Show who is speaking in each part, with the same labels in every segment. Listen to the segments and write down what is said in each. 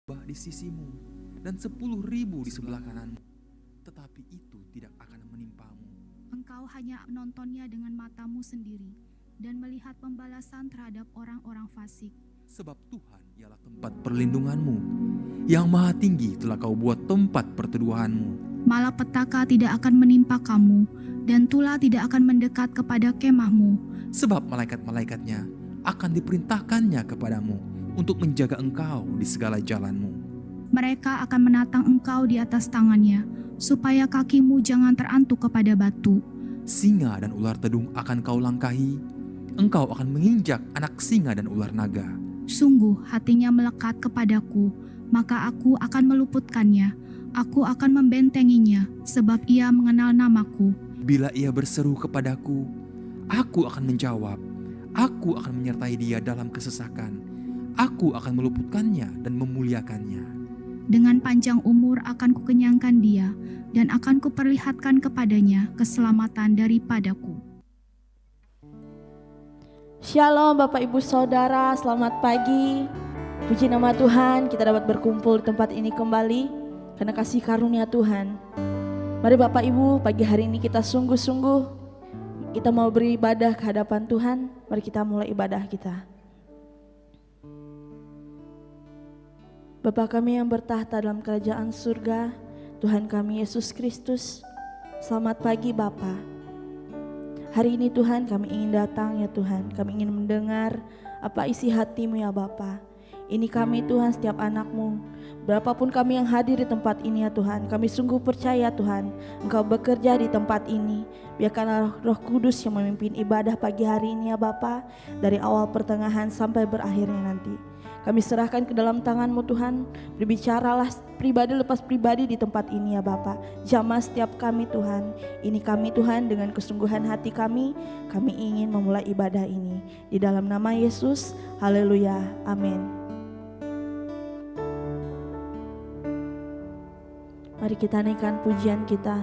Speaker 1: di sisimu dan 10.000 di sebelah kananmu, tetapi itu tidak akan menimpamu.
Speaker 2: Engkau hanya menontonnya dengan matamu sendiri dan melihat pembalasan terhadap orang-orang fasik.
Speaker 1: Sebab Tuhan ialah tempat perlindunganmu, yang maha tinggi telah kau buat tempat perteduhanmu.
Speaker 2: Malapetaka tidak akan menimpa kamu, dan tulah tidak akan mendekat kepada kemahmu.
Speaker 1: Sebab malaikat-malaikatnya akan diperintahkannya kepadamu untuk menjaga engkau di segala jalanmu.
Speaker 2: Mereka akan menatang engkau di atas tangannya, supaya kakimu jangan terantuk kepada batu.
Speaker 1: Singa dan ular tedung akan kau langkahi, engkau akan menginjak anak singa dan ular naga.
Speaker 2: Sungguh hatinya melekat kepadaku, maka aku akan meluputkannya. Aku akan membentenginya, sebab ia mengenal namaku.
Speaker 1: Bila ia berseru kepadaku, aku akan menjawab. Aku akan menyertai dia dalam kesesakan. Aku akan meluputkannya dan memuliakannya.
Speaker 2: Dengan panjang umur akan kukenyangkan dia, dan akan kuperlihatkan kepadanya keselamatan daripadaku.
Speaker 3: Shalom Bapak Ibu Saudara, selamat pagi. Puji nama Tuhan, kita dapat berkumpul di tempat ini kembali karena kasih karunia Tuhan. Mari Bapak Ibu, pagi hari ini kita sungguh-sungguh kita mau beribadah ke hadapan Tuhan. Mari kita mulai ibadah kita. Bapa kami yang bertahta dalam kerajaan surga, Tuhan kami Yesus Kristus, selamat pagi Bapa. Hari ini Tuhan kami ingin datang ya Tuhan, kami ingin mendengar apa isi hati-Mu ya Bapa. Ini kami Tuhan, setiap anak-Mu, berapapun kami yang hadir di tempat ini ya Tuhan, kami sungguh percaya Tuhan, Engkau bekerja di tempat ini. Biarkanlah Roh Kudus yang memimpin ibadah pagi hari ini ya Bapa, dari awal pertengahan sampai berakhirnya nanti. Kami serahkan ke dalam tangan-Mu Tuhan, berbicaralah pribadi lepas pribadi di tempat ini ya Bapa. Jamah setiap kami Tuhan, ini kami Tuhan dengan kesungguhan hati kami ingin memulai ibadah ini. Di dalam nama Yesus, haleluya, amin. Mari kita naikkan pujian kita.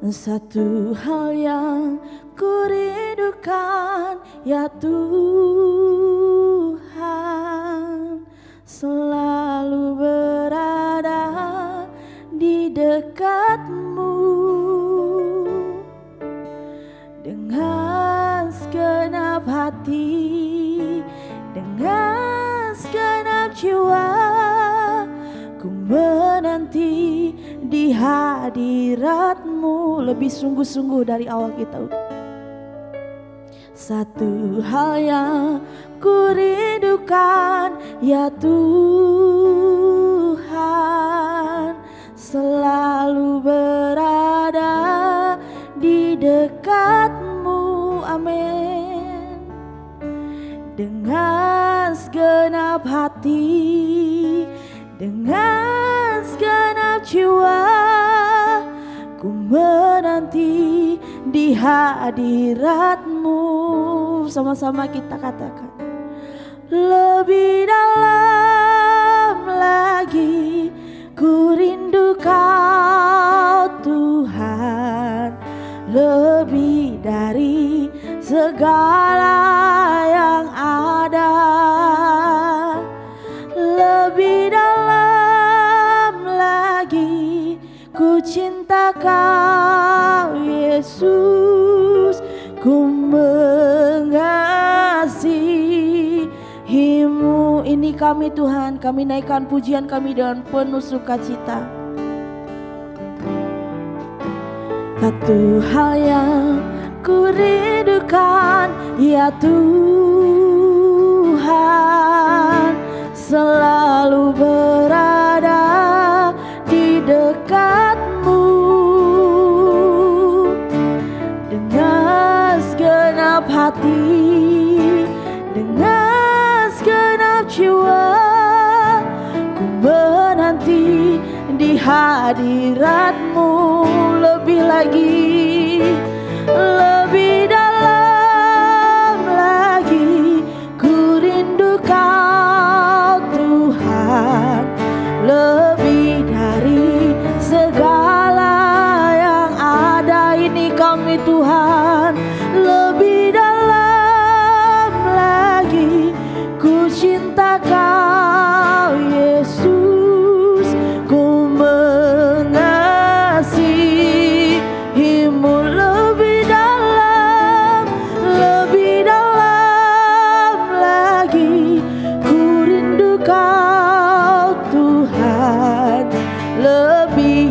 Speaker 3: Satu hal yang kurindukan ya Tuhan, selalu berada di dekat-Mu dengan segenap hati, dengan segenap jiwa. Ku menanti di hadirat-Mu lebih sungguh-sungguh dari awal kita. Satu hal yang kurindukan ya Tuhan, selalu berada di dekat-Mu, amin. Dengan segenap hati, dengan segenap jiwa, ku menanti di hadirat-Mu. Sama-sama kita katakan, lebih dalam lagi ku rindu Kau Tuhan, lebih dari segala yang ada. Lebih dalam lagi ku cinta Kau Yesus, ku mengasihi-Mu. Ini kami Tuhan, kami naikkan pujian kami dengan penuh sukacita. Satu hal yang ku rindukan ya Tuhan, selalu berada di dekat-Mu dengan segenap hati, dengan segenap jiwa. Ku menanti di hadirat-Mu lebih lagi, lebih dalam lagi ku rindu Kau Tuhan, lebih dalam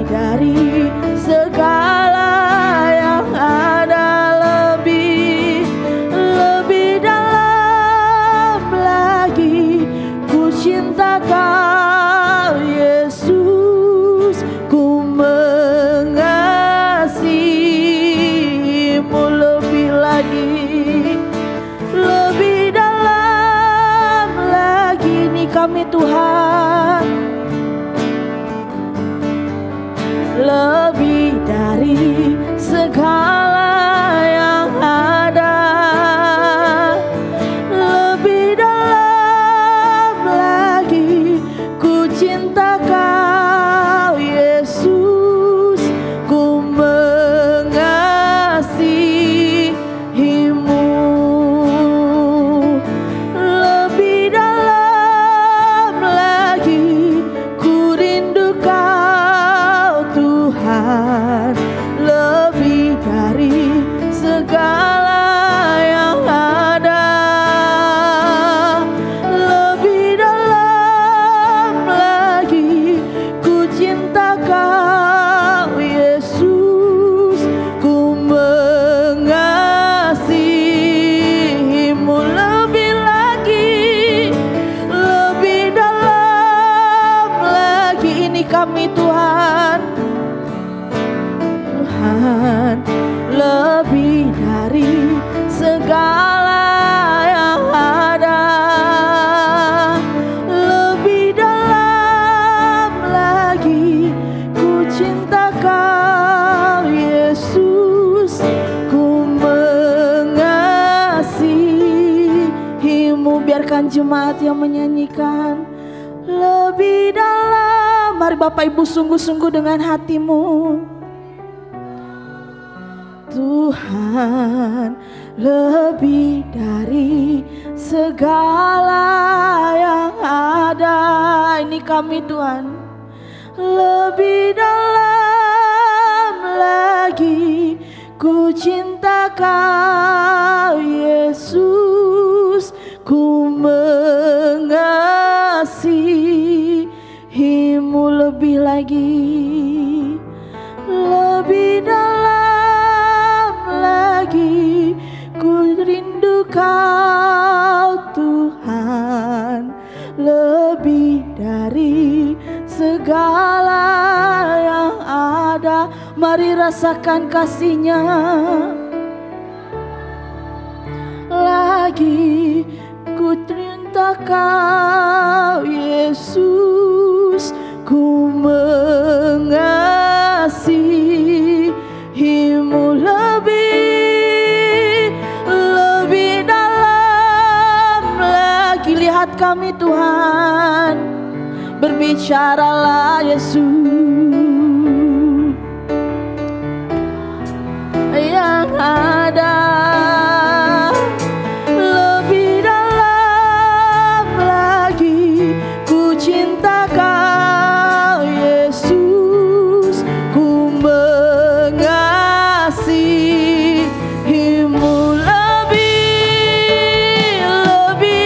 Speaker 3: dari segala yang ada, lebih dalam lagi. Ku cinta Kau Yesus, ku mengasihimu lebih lagi, lebih dalam lagi. Ini kami Tuhan, lebih dari segala yang ada, lebih dalam lagi. Ku cinta Kau Yesus, ku mengasihimu lebih dalam lagi. Ku rindu Kau Tuhan, lebih dari segala yang ada, lebih dalam lagi. Ku cinta Kau Yesus, ku mengasihimu lebih lagi, lebih dalam lagi. Ini kami Tuhan, Tuhan, lebih dari segala yang ada, lebih dalam lagi. Ku cinta Kau Yesus, ku mengasihimu. Biarkan jemaat yang menyanyikan lebih dalam. Mari Bapak Ibu sungguh-sungguh dengan hatimu. Tuhan, lebih dari segala yang ada. Ini kami Tuhan, lebih dalam lagi. Ku cinta Kau Yesus, ku mengasihimu lebih lagi, lebih dalam lagi. Ku rindu Kau Tuhan, lebih dari segala yang ada. Mari rasakan kasih-Nya lagi. Ku cinta Kau Yesus, ku mengasihimu lebih dalam lagi. Lihat kami Tuhan, berbicaralah Yesus yang ada. Lebih dalam lagi. Ku cinta Kau Yesus, ku mengasihimu lebih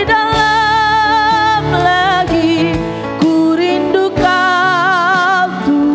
Speaker 3: dalam lagi. Ku rindu Kau Tuhan,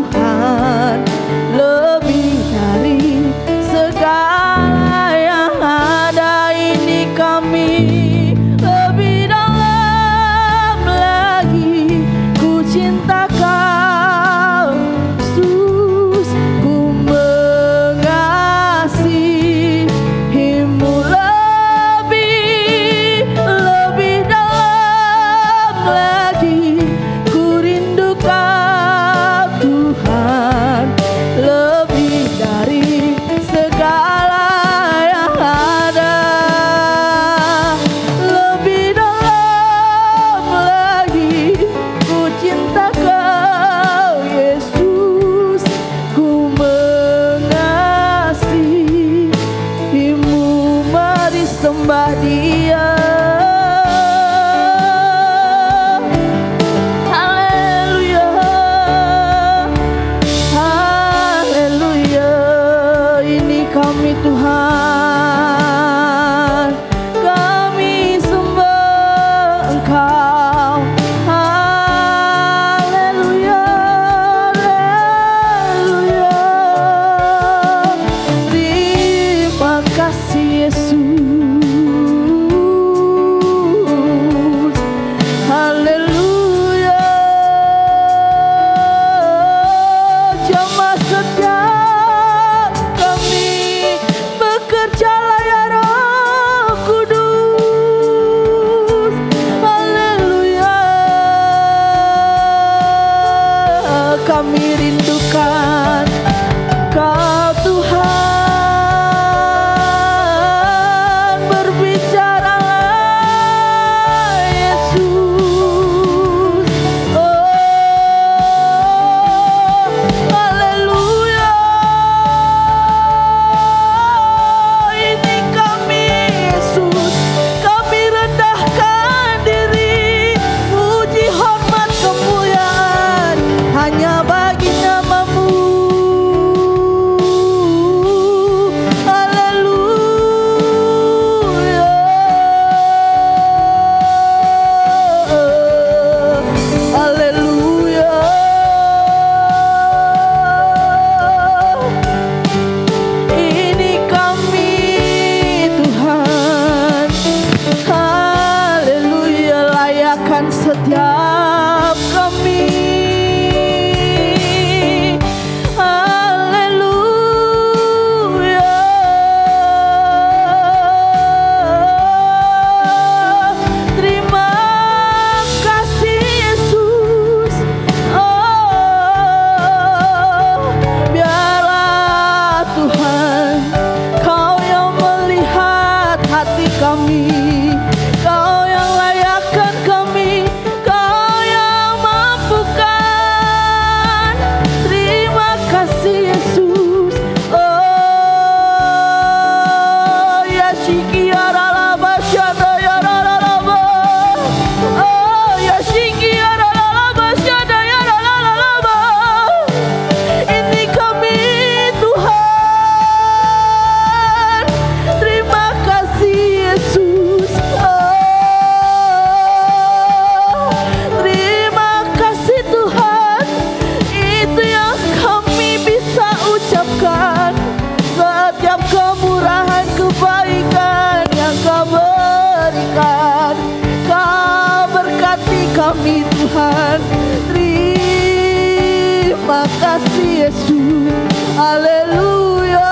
Speaker 3: kasih Yesus. Haleluya.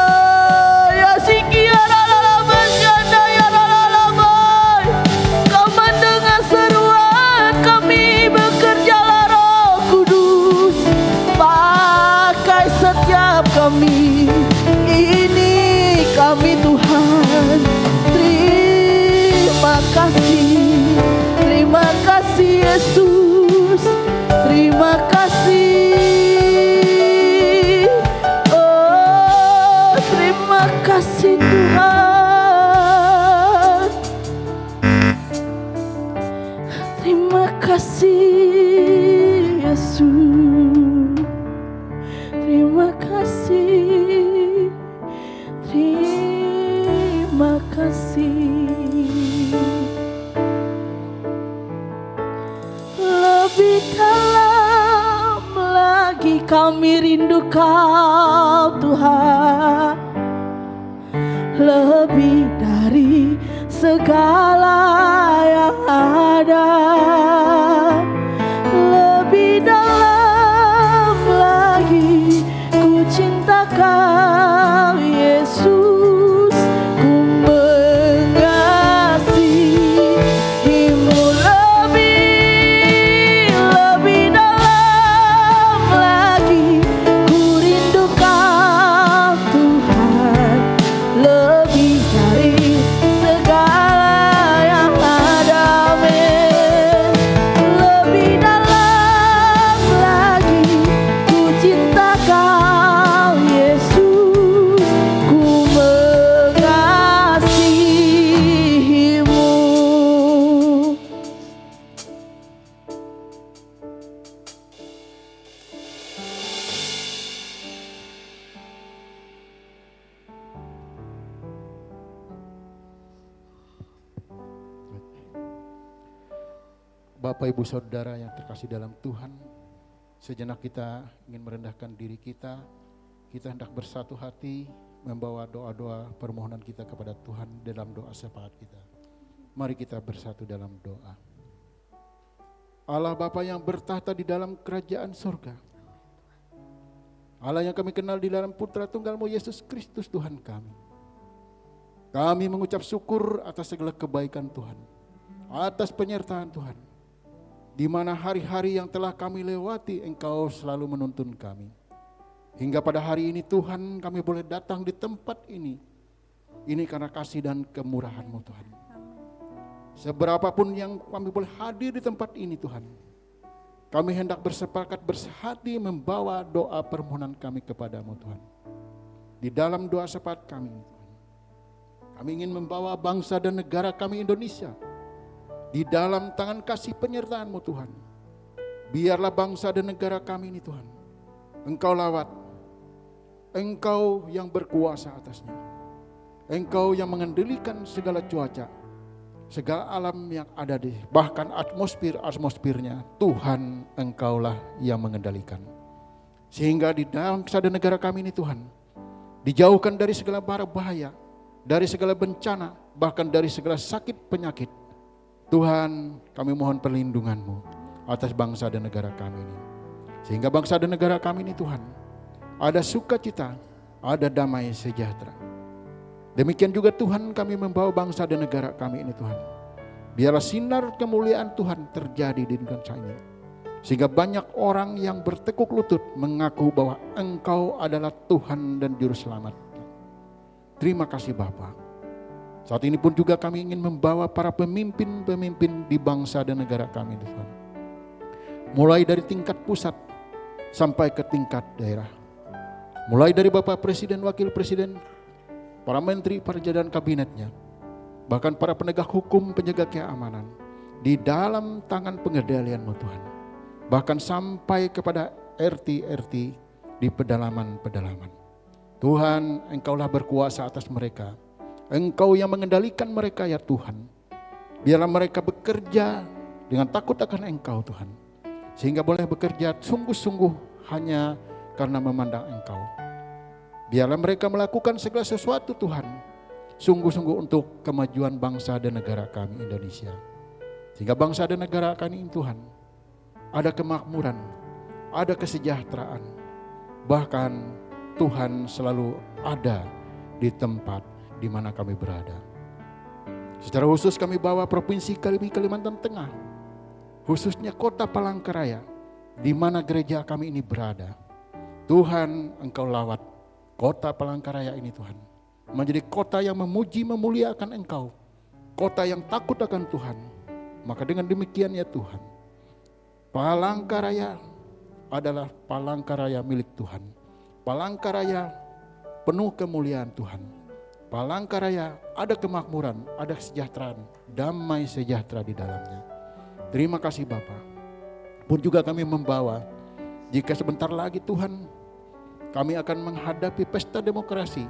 Speaker 3: Ya sikia ralalamanjanda ya ralalamai. Kau mendengar seruan kami, bekerjalah Roh Kudus. Pakai setiap kami, ini kami Tuhan. Terima kasih Yesus. Terima kasih. Oh, terima kasih Tuhan. Terima kasih Yesus. Terima kasih. Terima kasih. Lebih dalam lagi kami rindu Kau Tuhan, lebih dari segala yang ada. Lebih dalam lagi ku cinta Kau Yesus, ku mengasihimu. Lebih dalam lagi ku rindu Kau Tuhan, lebih dari segala yang ada. Amin. Lebih dalam lagi ku cinta Kau Yesus, ku mengasihimu.
Speaker 4: Bapak Ibu Saudara yang terkasih dalam Tuhan, sejenak kita ingin merendahkan diri kita. Kita hendak bersatu hati membawa doa-doa permohonan kita kepada Tuhan dalam doa syafaat kita. Mari kita bersatu dalam doa. Allah Bapa yang bertahta di dalam kerajaan surga, Allah yang kami kenal di dalam Putra Tunggal-Mu Yesus Kristus Tuhan kami. Kami mengucap syukur atas segala kebaikan Tuhan, atas penyertaan Tuhan. Di mana hari-hari yang telah kami lewati, Engkau selalu menuntun kami. Hingga pada hari ini Tuhan, kami boleh datang di tempat ini. Ini karena kasih dan kemurahan-Mu Tuhan. Seberapapun yang kami boleh hadir di tempat ini Tuhan, kami hendak bersepakat bersehati membawa doa permohonan kami kepada-Mu Tuhan. Di dalam doa syafaat kami Tuhan, kami ingin membawa bangsa dan negara kami Indonesia di dalam tangan kasih penyertaan-Mu Tuhan. Biarlah bangsa dan negara kami ini Tuhan, Engkau lawat, Engkau yang berkuasa atasnya, Engkau yang mengendalikan segala cuaca, segala alam yang ada di, bahkan atmosfernya, Tuhan Engkaulah yang mengendalikan. Sehingga di dalam bangsa dan negara kami ini Tuhan, dijauhkan dari segala bara bahaya, dari segala bencana, bahkan dari segala sakit penyakit. Tuhan, kami mohon perlindungan-Mu atas bangsa dan negara kami ini. Sehingga bangsa dan negara kami ini Tuhan, ada sukacita, ada damai sejahtera. Demikian juga Tuhan, kami membawa bangsa dan negara kami ini Tuhan. Biarlah sinar kemuliaan Tuhan terjadi di negara ini. Sehingga banyak orang yang bertekuk lutut mengaku bahwa Engkau adalah Tuhan dan Juru Selamat. Terima kasih Bapa. Saat ini pun juga kami ingin membawa para pemimpin-pemimpin di bangsa dan negara kami Tuhan. Mulai dari tingkat pusat sampai ke tingkat daerah. Mulai dari Bapak Presiden, Wakil Presiden, para menteri, para jajaran kabinetnya, bahkan para penegak hukum, penjaga keamanan, di dalam tangan pengendalian-Mu Tuhan. Bahkan sampai kepada RT-RT di pedalaman-pedalaman. Tuhan, Engkaulah berkuasa atas mereka. Engkau yang mengendalikan mereka ya Tuhan. Biarlah mereka bekerja dengan takut akan Engkau Tuhan. Sehingga boleh bekerja sungguh-sungguh hanya karena memandang Engkau. Biarlah mereka melakukan segala sesuatu Tuhan, sungguh-sungguh untuk kemajuan bangsa dan negara kami Indonesia. Sehingga bangsa dan negara kami ini Tuhan, ada kemakmuran, ada kesejahteraan, Bahkan Tuhan selalu ada di tempat di mana kami berada. Secara khusus kami bawa Provinsi Kalimantan Tengah, khususnya kota Palangkaraya, di mana gereja kami ini berada. Tuhan, Engkau lawat kota Palangkaraya ini Tuhan, menjadi kota yang memuji memuliakan Engkau, kota yang takut akan Tuhan. Maka dengan demikian ya Tuhan, Palangkaraya adalah Palangkaraya milik Tuhan. Palangkaraya penuh kemuliaan Tuhan. Palangkaraya ada kemakmuran, ada kesejahteraan, damai sejahtera di dalamnya. Terima kasih Bapa. Pun juga kami membawa, jika sebentar lagi Tuhan, kami akan menghadapi pesta demokrasi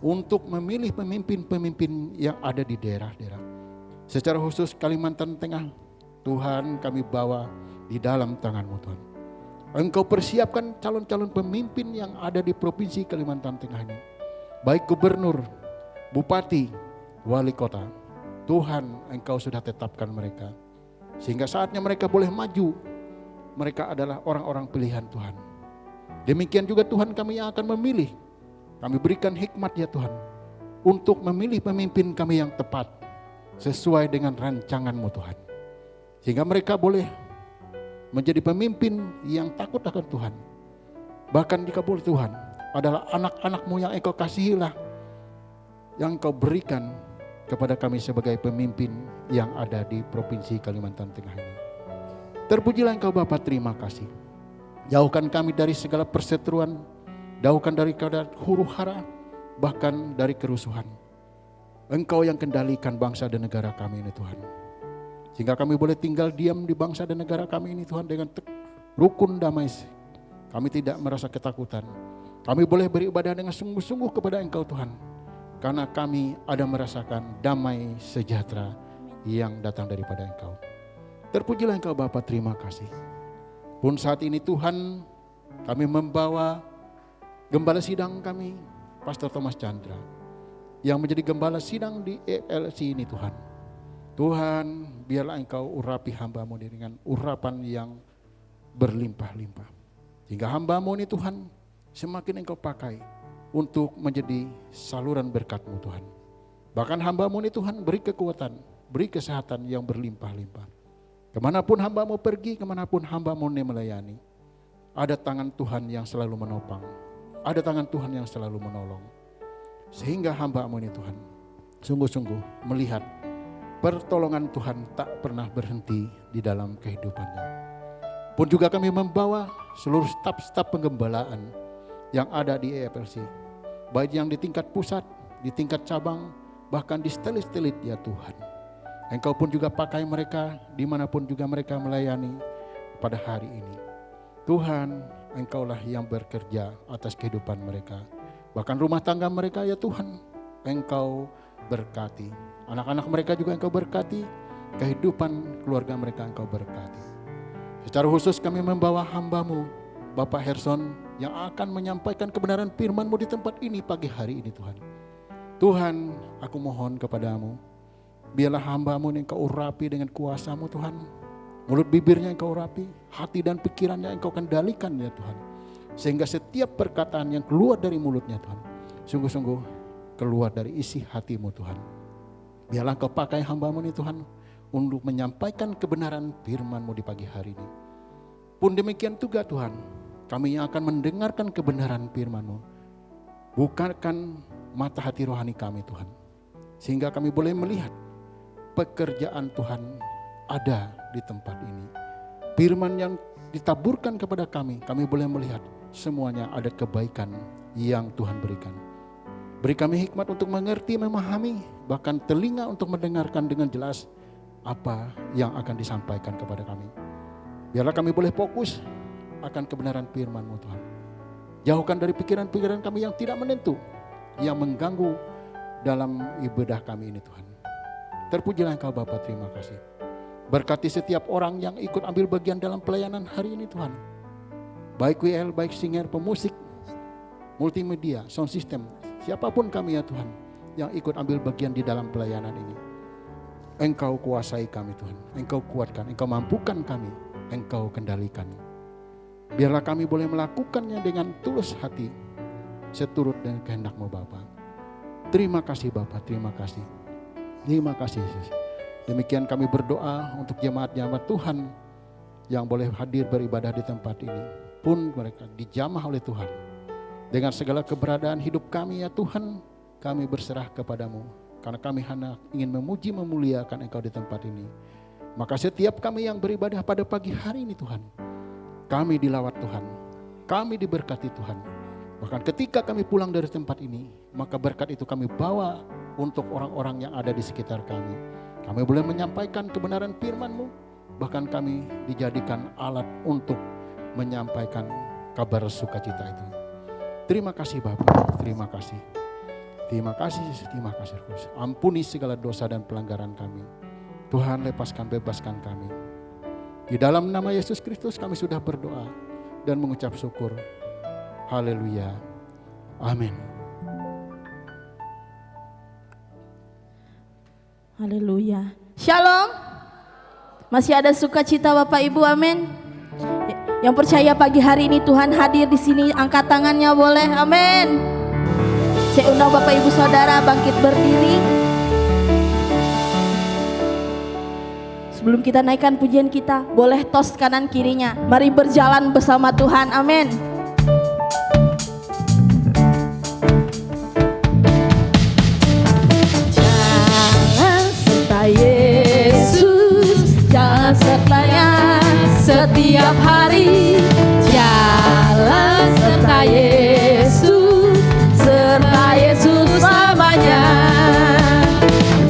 Speaker 4: untuk memilih pemimpin-pemimpin yang ada di daerah-daerah. Secara khusus Kalimantan Tengah, Tuhan kami bawa di dalam tangan-Mu Tuhan. Engkau persiapkan calon-calon pemimpin yang ada di Provinsi Kalimantan Tengah ini. Baik gubernur, bupati, wali kota. Tuhan, Engkau sudah tetapkan mereka. Sehingga saatnya mereka boleh maju. Mereka adalah orang-orang pilihan Tuhan. Demikian juga Tuhan kami yang akan memilih. Kami berikan hikmat ya Tuhan, untuk memilih pemimpin kami yang tepat, sesuai dengan rancangan-Mu Tuhan. Sehingga mereka boleh menjadi pemimpin yang takut akan Tuhan. Bahkan jika boleh Tuhan, adalah anak-anak-Mu yang Engkau kasihilah, yang Engkau berikan kepada kami sebagai pemimpin yang ada di Provinsi Kalimantan Tengah ini. Terpujilah Engkau Bapa, terima kasih. Jauhkan kami dari segala perseteruan, jauhkan dari keadaan huru-hara, bahkan dari kerusuhan. Engkau yang kendalikan bangsa dan negara kami ini Tuhan. Sehingga kami boleh tinggal diam di bangsa dan negara kami ini Tuhan dengan rukun damai. Kami tidak merasa ketakutan. Kami boleh beribadah dengan sungguh-sungguh kepada Engkau Tuhan. Karena kami ada merasakan damai sejahtera yang datang daripada Engkau. Terpujilah Engkau Bapa, terima kasih. Pun saat ini Tuhan, kami membawa gembala sidang kami, Pastor Thomas Chandra, yang menjadi gembala sidang di ELC ini Tuhan. Tuhan, biarlah Engkau urapi hamba-Mu dengan urapan yang berlimpah-limpah. Sehingga hamba-Mu ini Tuhan, semakin Engkau pakai untuk menjadi saluran berkat-Mu Tuhan. Bahkan hamba-Mu ini Tuhan, beri kekuatan, beri kesehatan yang berlimpah-limpah. Kemanapun hamba-Mu pergi, kemanapun hamba-Mu ini melayani, ada tangan Tuhan yang selalu menopang, ada tangan Tuhan yang selalu menolong. Sehingga hamba-Mu ini Tuhan, sungguh-sungguh melihat pertolongan Tuhan tak pernah berhenti di dalam kehidupannya. Pun juga kami membawa seluruh staf-staf penggembalaan yang ada di EFLC, baik yang di tingkat pusat, di tingkat cabang, bahkan di stelit-stelit ya Tuhan. Engkau pun juga pakai mereka dimanapun juga mereka melayani pada hari ini. Tuhan, Engkaulah yang bekerja atas kehidupan mereka. Bahkan rumah tangga mereka ya Tuhan, Engkau berkati. Anak-anak mereka juga Engkau berkati. Kehidupan keluarga mereka Engkau berkati. Secara khusus kami membawa hamba-Mu, Bapak Herson, yang akan menyampaikan kebenaran firman-Mu di tempat ini pagi hari ini Tuhan. Tuhan, aku mohon kepadamu, biarlah hamba-Mu ini Engkau urapi dengan kuasa-Mu Tuhan. Mulut bibirnya Engkau urapi, hati dan pikirannya Engkau kendalikan ya Tuhan. Sehingga setiap perkataan yang keluar dari mulutnya Tuhan, sungguh-sungguh keluar dari isi hati-Mu Tuhan. Biarlah Engkau pakai hamba-Mu ini Tuhan, untuk menyampaikan kebenaran firman-Mu di pagi hari ini. Pun demikian juga Tuhan, kami yang akan mendengarkan kebenaran firman-Mu, bukakan mata hati rohani kami Tuhan, sehingga kami boleh melihat pekerjaan Tuhan ada di tempat ini. Firman yang ditaburkan kepada kami boleh melihat semuanya ada kebaikan yang Tuhan berikan. Beri kami hikmat untuk mengerti, memahami, bahkan telinga untuk mendengarkan dengan jelas apa yang akan disampaikan kepada kami. Biarlah kami boleh fokus akan kebenaran firman-Mu Tuhan. Jauhkan dari pikiran-pikiran kami yang tidak menentu, yang mengganggu dalam ibadah kami ini Tuhan. Terpujilah Engkau Bapa, terima kasih. Berkati setiap orang yang ikut ambil bagian dalam pelayanan hari ini Tuhan. Baik WL, baik singer, pemusik, multimedia, sound system, siapapun kami ya Tuhan yang ikut ambil bagian di dalam pelayanan ini. Engkau kuasai kami Tuhan, Engkau kuatkan, Engkau mampukan kami, Engkau kendalikan. Biarlah kami boleh melakukannya dengan tulus hati, seturut dengan kehendak-Mu Bapa. Terima kasih Bapa, terima kasih. Terima kasih Yesus. Demikian kami berdoa untuk jemaat-jemaat Tuhan yang boleh hadir beribadah di tempat ini. Pun mereka dijamah oleh Tuhan. Dengan segala keberadaan hidup kami ya Tuhan, kami berserah kepadamu. Karena kami hanya ingin memuji memuliakan Engkau di tempat ini. Maka setiap kami yang beribadah pada pagi hari ini Tuhan, kami dilawat Tuhan, kami diberkati Tuhan. Bahkan ketika kami pulang dari tempat ini, maka berkat itu kami bawa untuk orang-orang yang ada di sekitar kami. Kami boleh menyampaikan kebenaran firman-Mu, bahkan kami dijadikan alat untuk menyampaikan kabar sukacita itu. Terima kasih Bapa, terima kasih. Terima kasih Yesus, terima kasih Yesus. Ampuni segala dosa dan pelanggaran kami. Tuhan lepaskan, bebaskan kami. Di dalam nama Yesus Kristus kami sudah berdoa dan mengucap syukur. Haleluya. Amin.
Speaker 3: Haleluya. Shalom. Masih ada sukacita Bapak Ibu, amin. Yang percaya pagi hari ini Tuhan hadir di sini, angkat tangannya boleh, amin. Saya undang Bapak Ibu Saudara bangkit berdiri. Sebelum kita naikkan pujian kita, boleh tos kanan kirinya. Mari berjalan bersama Tuhan, amin. Yesus, jalan sertanya setiap hari. Jalan serta Yesus selamanya.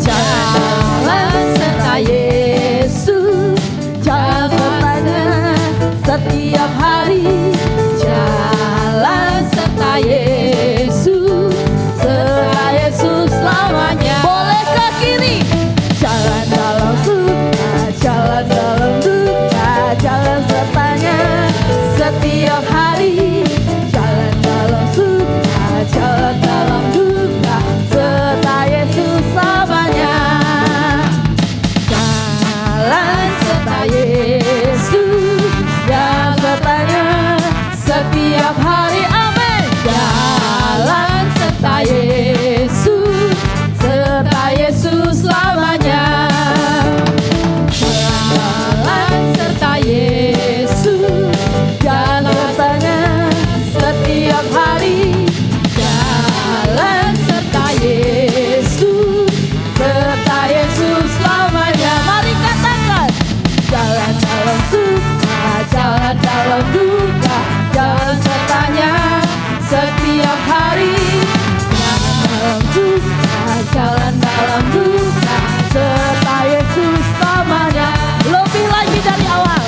Speaker 3: Jalan serta Yesus, jalan sertanya setiap hari. Jalan serta Yesus selamanya. Boleh ke kiri. Jalan dalam suka, jalan dalam duka, jalan sertanya setiap hari. Jalan dalam suka, jalan dalam duka, serta Yesus selamanya. Jalan serta Yesus, jalan sertanya setiap hari, amin. Jalan serta Yesus, serta Yesus selamanya. Jalan serta Yesus, jalan sertanya setiap hari. Jalan serta Yesus, serta Yesus selamanya. Mari katakan. Jalan dalam suka, jalan dalam duka, jalan sertanya setiap hari. Dalam duka, jalan dalam duka, serta Yesus selamanya. Lebih lagi dari awal.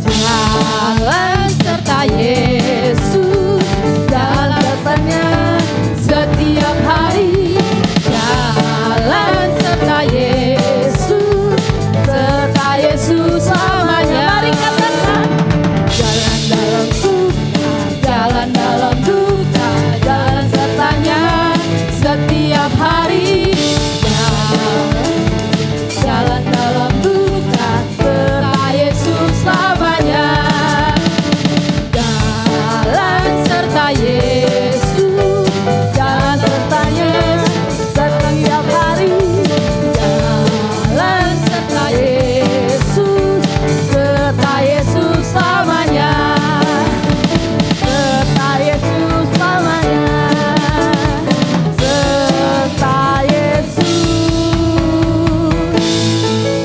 Speaker 3: Jalan serta Yesus, jalan sertanya setiap hari. Jalan serta Yesus, serta Yesus selamanya. Mari katakan. Jalan dalam suka, jalan dalam duka, jalan sertanya setiap hari. Jalan dalam duka, serta Yesus selamanya. Jalan serta Yesus, jalan sertanya setiap hari. Jalan serta Yesus, serta Yesus selamanya. Serta Yesus selamanya. Serta Yesus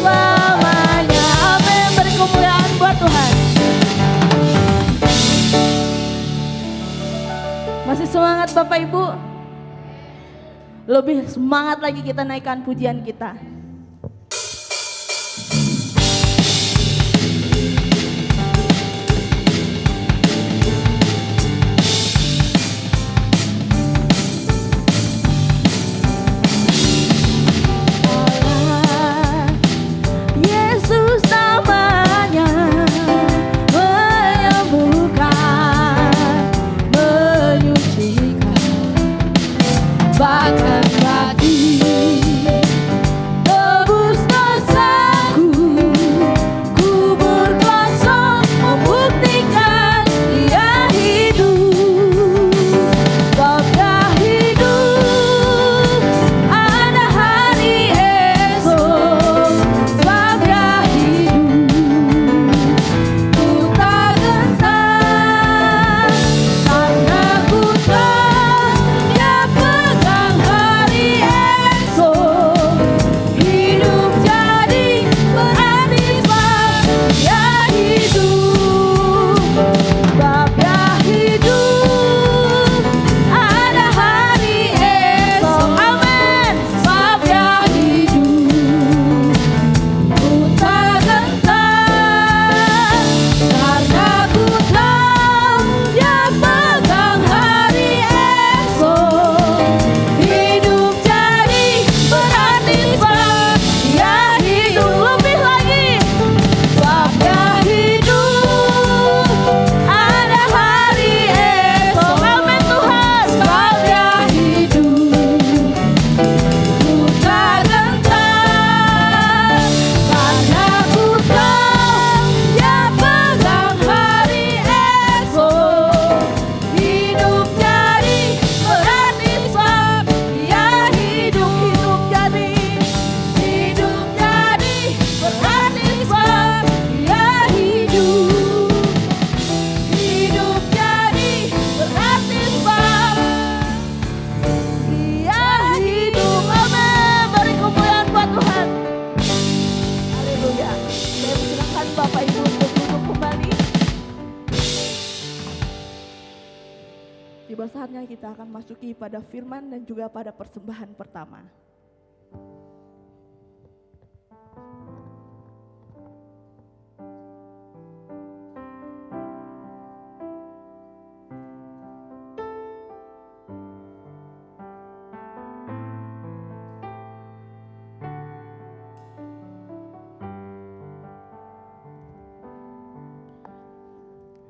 Speaker 3: selamanya. Amin. Beri kemuliaan buat Tuhan. Masih semangat Bapak Ibu? Lebih semangat lagi kita naikkan pujian kita. Yesus namanya menyembuhkan.
Speaker 5: bahkan mati. Tebus dosaku, kubur kosong membuktikan Dia hidup. Sebab Dia hidup, ada hari esok. Sebab Dia hidup, ku tak gentar, karena ku tahu Dia pegang hari esok. Hidup jadi berarti sebab Dia hidup. Sebab Dia hidup, ada hari esok. Amin. Sebab Dia hidup, ku tak gentar, karena ku tahu Dia pegang hari esok. Hidup jadi berarti sebab Dia hidup. Lebih lagi, sebab Dia hidup, ada hari esok. Amin Tuhan. Sebab Dia hidup, ku tak gentar, karena ku tahu Dia pegang hari esok. Hidup jadi berarti sebab Dia hidup. Hidup jadi berarti sebab Dia hidup. Hidup jadi berarti sebab Dia hidup. Amin. Beri kemuliaan buat Tuhan. Haleluya. Saya persilakan Bapak Ibu untuk duduk kembali.
Speaker 3: Tiba saatnya kita akan masuki pada firman dan juga pada persembahan pertama.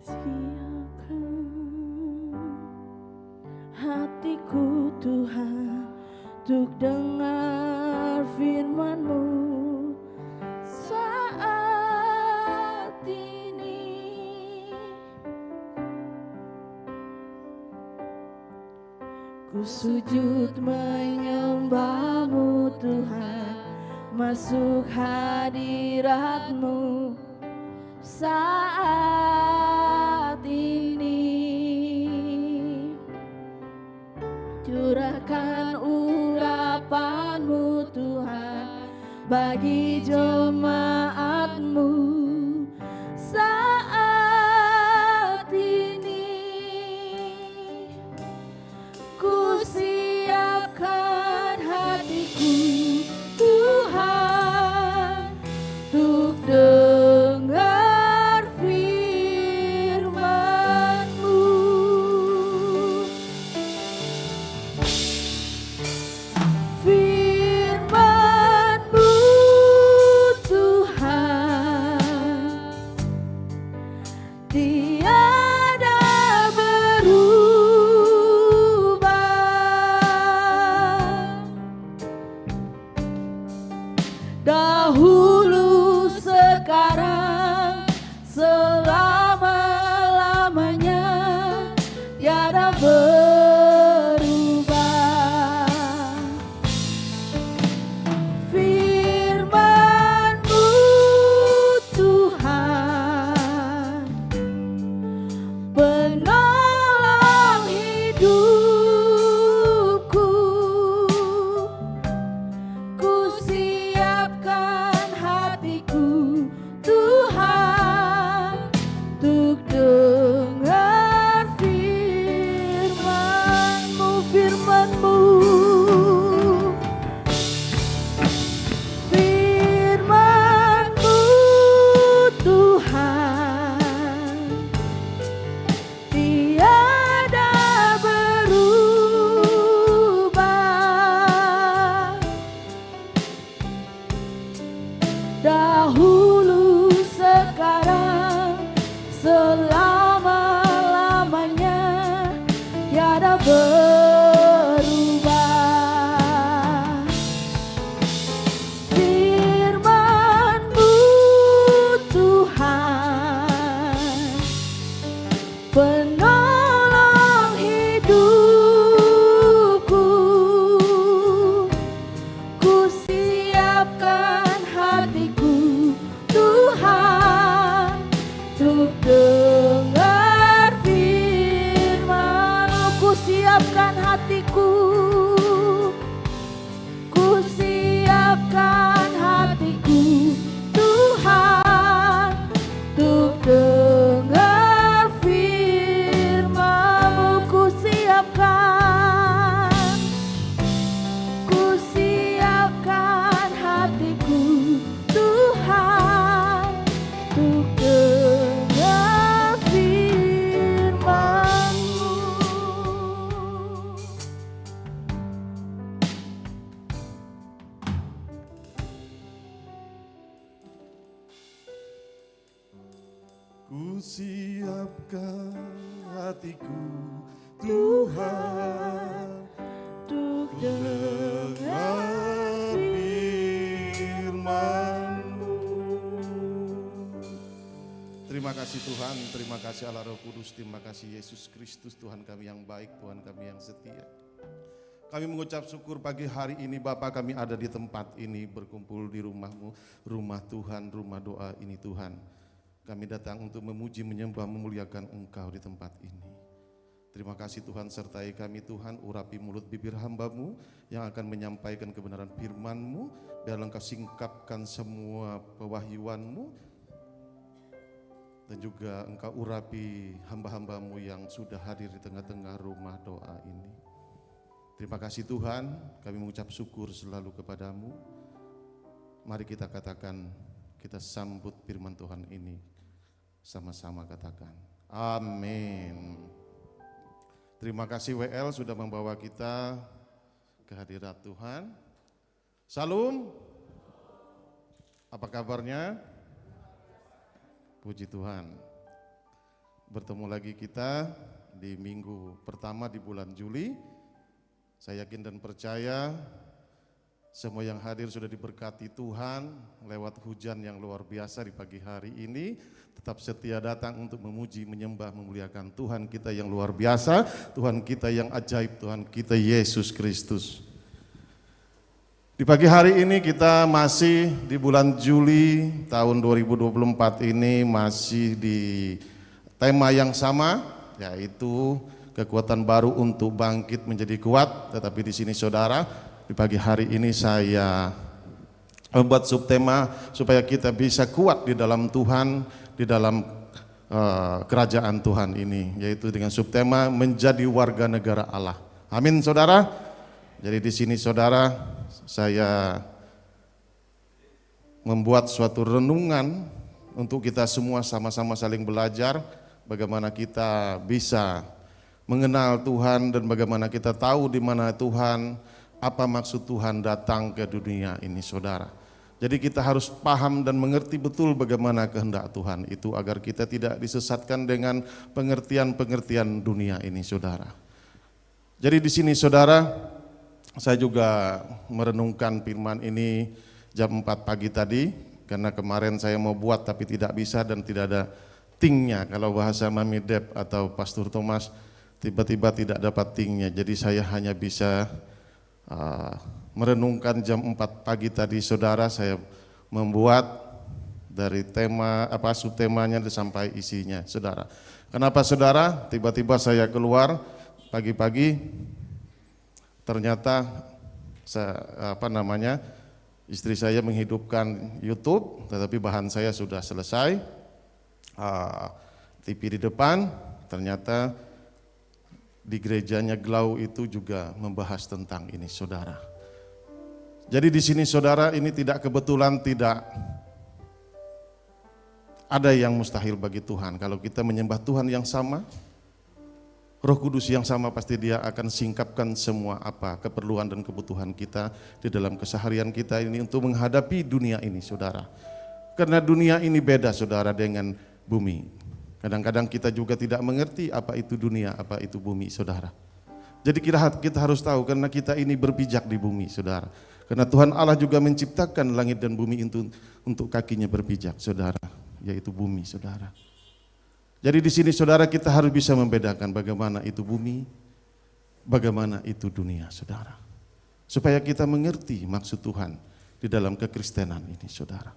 Speaker 3: Siapkan hatiku Tuhan untuk dengar firman-Mu saat ini. Ku sujud menyembah-Mu Tuhan, masuk hadirat-Mu saat ini. Curahkan urapan-Mu Tuhan bagi jemaat-Mu saat ini. Ku siapkan hatiku Tuhan untuk dengar firman-Mu. Firman-Mu Tuhan tiada berubah. Dahulu, sekarang, selama-lamanya tiada berubah. Firman-Mu Tuhan penolong hidupku. Ku siapkan hatiku Tuhan untuk dengar firman-Mu. Firman-Mu, firman-Mu Tuhan tiada berubah. Dahulu, sekarang, selama-lamanya tiada berubah.
Speaker 5: siapkan hatiku, ku siapkan hatiku Tuhan, untuk dengar firman-Mu. Ku siapkan hatiku Tuhan, untuk dengar firman-Mu.
Speaker 6: Ku siapkan hatiku Tuhan,
Speaker 5: Untuk
Speaker 6: dengar firman-Mu. Terima kasih Tuhan, terima kasih Allah Roh Kudus, terima kasih Yesus Kristus, Tuhan kami yang baik, Tuhan kami yang setia. Kami mengucap syukur pagi hari ini Bapa, kami ada di tempat ini berkumpul di rumah-Mu, rumah Tuhan, rumah doa ini Tuhan. Kami datang untuk memuji, menyembah, memuliakan Engkau di tempat ini. Terima kasih Tuhan, sertai kami Tuhan, urapi mulut bibir hamba-Mu yang akan menyampaikan kebenaran firman-Mu, biar Engkau singkapkan semua pewahyuan-Mu, dan juga Engkau urapi hamba-hamba-Mu yang sudah hadir di tengah-tengah rumah doa ini. Terima kasih Tuhan, kami mengucap syukur selalu kepadamu. Mari kita katakan, kita sambut firman Tuhan ini. Sama-sama katakan, amin. Terima kasih WL sudah membawa kita ke hadirat Tuhan. Salam, apa kabarnya? Puji Tuhan. Bertemu lagi kita di minggu pertama di bulan Juli. Saya yakin dan percaya semua yang hadir sudah diberkati Tuhan lewat hujan yang luar biasa di pagi hari ini. Tetap setia datang untuk memuji, menyembah, memuliakan Tuhan kita yang luar biasa, Tuhan kita yang ajaib, Tuhan kita Yesus Kristus. Di pagi hari ini kita masih di bulan Juli tahun 2024 ini, masih di tema yang sama, yaitu kekuatan baru untuk bangkit menjadi kuat. Tetapi di sini saudara, di pagi hari ini saya membuat subtema supaya kita bisa kuat di dalam Tuhan, di dalam kerajaan Tuhan ini, yaitu dengan subtema menjadi warga negara Allah. Amin saudara. Jadi di sini saudara, saya membuat suatu renungan untuk kita semua sama-sama saling belajar bagaimana kita bisa mengenal Tuhan dan bagaimana kita tahu di mana Tuhan, apa maksud Tuhan datang ke dunia ini saudara. Jadi kita harus paham dan mengerti betul bagaimana kehendak Tuhan itu agar kita tidak disesatkan dengan pengertian-pengertian dunia ini saudara. Jadi di sini saudara, saya juga merenungkan firman ini jam 4 pagi tadi, karena kemarin saya mau buat tapi tidak bisa dan tidak ada tingnya. Kalau bahasa Mami Deb atau Pastor Thomas, tiba-tiba tidak dapat tingnya. Jadi saya hanya bisa merenungkan jam 4 pagi tadi saudara. Saya membuat dari tema subtemanya sampai isinya saudara. Kenapa saudara? Tiba-tiba saya keluar pagi-pagi, ternyata istri saya menghidupkan YouTube, tetapi bahan saya sudah selesai. TV di depan, ternyata di gerejanya Glau itu juga membahas tentang ini saudara. Jadi di sini saudara, ini tidak kebetulan, tidak ada yang mustahil bagi Tuhan. Kalau kita menyembah Tuhan yang sama, Roh Kudus yang sama, pasti Dia akan singkapkan semua keperluan dan kebutuhan kita di dalam keseharian kita ini untuk menghadapi dunia ini saudara. Karena dunia ini beda saudara dengan bumi. Kadang-kadang kita juga tidak mengerti apa itu dunia, apa itu bumi saudara. Jadi kita harus tahu, karena kita ini berpijak di bumi saudara. Karena Tuhan Allah juga menciptakan langit dan bumi untuk kakinya berpijak saudara, yaitu bumi saudara. Jadi di sini saudara, kita harus bisa membedakan bagaimana itu bumi, bagaimana itu dunia saudara. Supaya kita mengerti maksud Tuhan di dalam kekristenan ini saudara.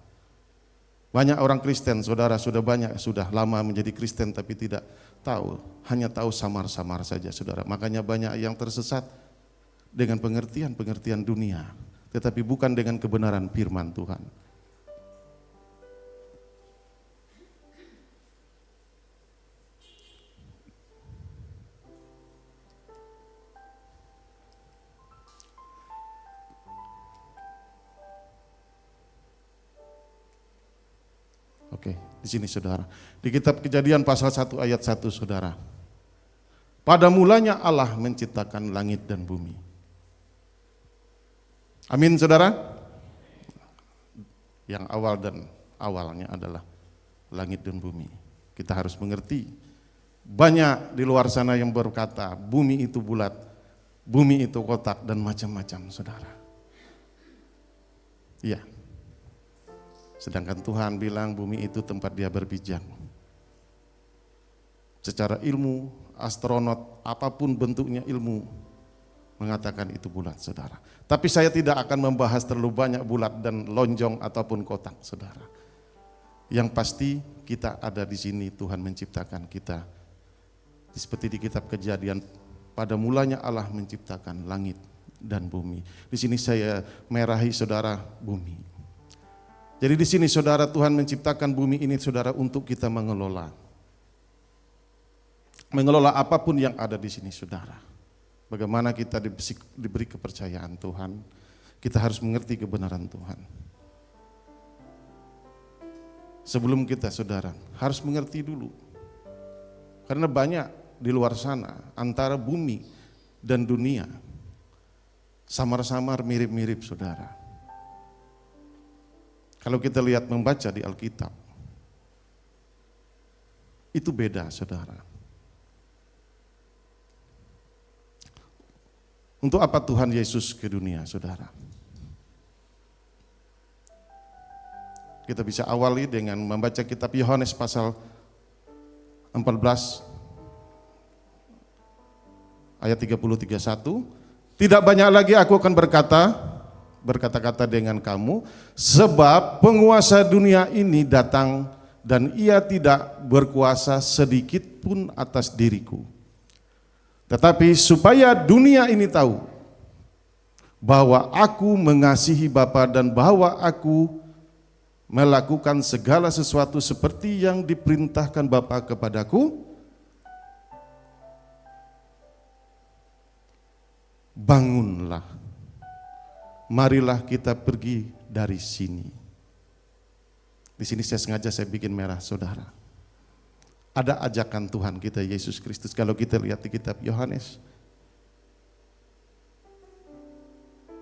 Speaker 6: Banyak orang Kristen, saudara, sudah lama menjadi Kristen tapi tidak tahu, hanya tahu samar-samar saja, saudara. Makanya banyak yang tersesat dengan pengertian dunia, tetapi bukan dengan kebenaran firman Tuhan. Oke, di sini saudara. Di kitab Kejadian pasal 1 ayat 1 saudara. Pada mulanya Allah menciptakan langit dan bumi. Amin saudara. Yang awalnya adalah langit dan bumi. Kita harus mengerti. Banyak di luar sana yang berkata bumi itu bulat, bumi itu kotak dan macam-macam saudara. Iya. Sedangkan Tuhan bilang bumi itu tempat dia berpijak. Secara ilmu, astronot, apapun bentuknya ilmu, mengatakan itu bulat, saudara. Tapi saya tidak akan membahas terlalu banyak bulat dan lonjong ataupun kotak, saudara. Yang pasti kita ada di sini, Tuhan menciptakan kita. Seperti di kitab Kejadian, pada mulanya Allah menciptakan langit dan bumi. Di sini saya merahi saudara bumi. Jadi di sini saudara, Tuhan menciptakan bumi ini saudara untuk kita mengelola. Mengelola apapun yang ada di sini saudara. Bagaimana kita diberi kepercayaan Tuhan, kita harus mengerti kebenaran Tuhan. Sebelum kita saudara, harus mengerti dulu. Karena banyak di luar sana, antara bumi dan dunia, samar-samar mirip-mirip saudara. Kalau kita lihat membaca di Alkitab, itu beda saudara. Untuk apa Tuhan Yesus ke dunia saudara? Kita bisa awali dengan membaca kitab Yohanes pasal 14 ayat 30-31. Tidak banyak lagi aku akan berkata-kata dengan kamu, sebab penguasa dunia ini datang dan ia tidak berkuasa sedikit pun atas diriku. Tetapi supaya dunia ini tahu bahwa aku mengasihi Bapa dan bahwa aku melakukan segala sesuatu seperti yang diperintahkan Bapa kepadaku, bangunlah. Marilah kita pergi dari sini. Di sini saya bikin merah saudara. Ada ajakan Tuhan kita Yesus Kristus. Kalau kita lihat di kitab Yohanes,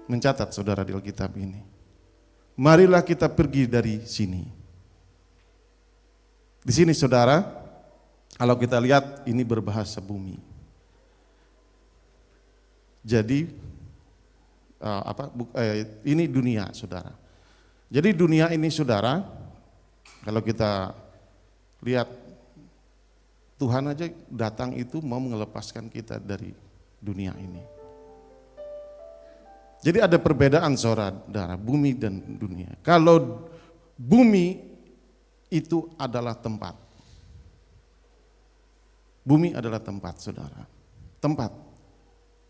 Speaker 6: mencatat saudara di Alkitab ini. Marilah kita pergi dari sini. Di sini saudara, kalau kita lihat ini berbahasa bumi. Jadi ini dunia saudara. Jadi dunia ini saudara, kalau kita lihat Tuhan aja datang itu mau melepaskan kita dari dunia ini. Jadi ada perbedaan saudara, bumi dan dunia. Kalau bumi itu adalah tempat. Bumi adalah tempat saudara. Tempat.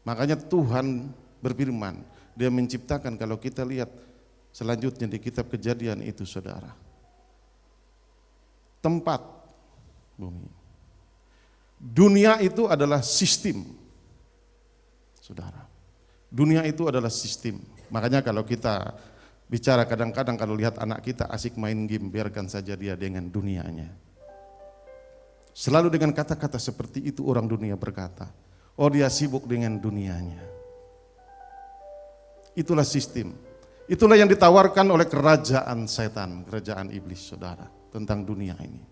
Speaker 6: Makanya Tuhan berfirman, dia menciptakan, kalau kita lihat selanjutnya di kitab Kejadian itu saudara. Tempat bumi. Dunia itu adalah sistem. Saudara. Dunia itu adalah sistem. Makanya kalau kita bicara kadang-kadang kalau lihat anak kita asik main game, biarkan saja dia dengan dunianya. Selalu dengan kata-kata seperti itu orang dunia berkata, oh dia sibuk dengan dunianya. Itulah sistem. Itulah yang ditawarkan oleh kerajaan setan, kerajaan iblis saudara, tentang dunia ini.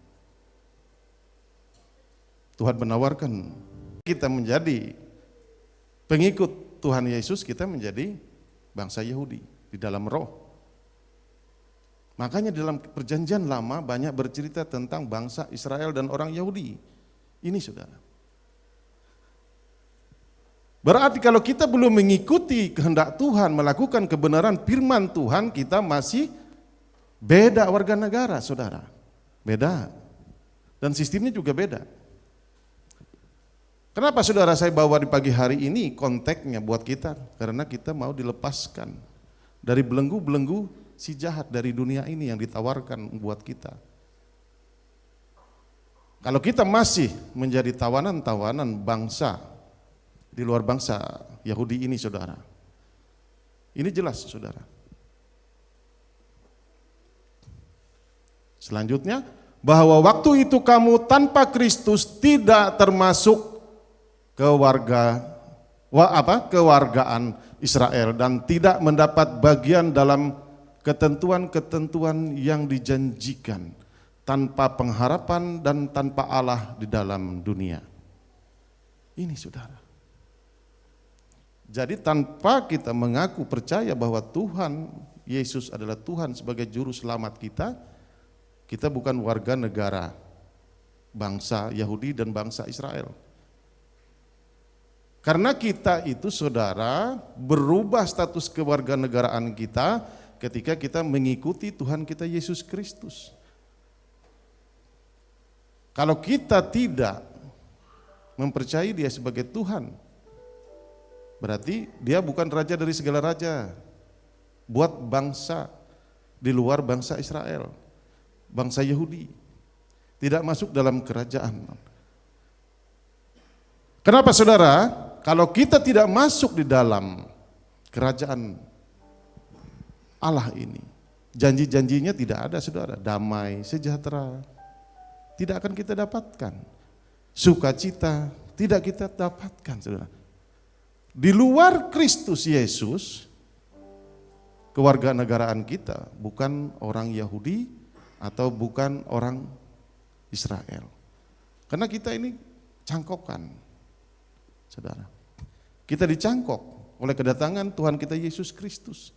Speaker 6: Tuhan menawarkan kita menjadi pengikut Tuhan Yesus, kita menjadi bangsa Yahudi di dalam roh. Makanya dalam perjanjian lama banyak bercerita tentang bangsa Israel dan orang Yahudi. Ini saudara. Berarti kalau kita belum mengikuti kehendak Tuhan, melakukan kebenaran firman Tuhan, kita masih Beda warga negara, saudara. Beda. Dan sistemnya juga beda. Kenapa saudara saya bawa di pagi hari ini konteksnya buat kita? Karena kita mau dilepaskan dari belenggu-belenggu si jahat dari dunia ini yang ditawarkan buat kita. Kalau kita masih menjadi tawanan-tawanan bangsa di luar bangsa Yahudi ini, saudara, ini jelas, saudara. Selanjutnya, bahwa waktu itu kamu tanpa Kristus tidak termasuk kewargaan Israel dan tidak mendapat bagian dalam ketentuan-ketentuan yang dijanjikan, tanpa pengharapan dan tanpa Allah di dalam dunia. Ini saudara. Jadi tanpa kita mengaku percaya bahwa Tuhan Yesus adalah Tuhan sebagai juru selamat kita bukan warga negara bangsa Yahudi dan bangsa Israel. Karena kita itu saudara berubah status kewarganegaraan kita ketika kita mengikuti Tuhan kita Yesus Kristus. Kalau kita tidak mempercayai Dia sebagai Tuhan, berarti Dia bukan raja dari segala raja. Buat bangsa di luar bangsa Israel, bangsa Yahudi, tidak masuk dalam kerajaan. Kenapa saudara? Kalau kita tidak masuk di dalam kerajaan Allah ini, janji-janjinya tidak ada saudara, damai, sejahtera, tidak akan kita dapatkan. Sukacita tidak kita dapatkan saudara. Di luar Kristus Yesus, kewarganegaraan kita bukan orang Yahudi atau bukan orang Israel. Karena kita ini cangkokan, saudara. Kita dicangkok oleh kedatangan Tuhan kita Yesus Kristus.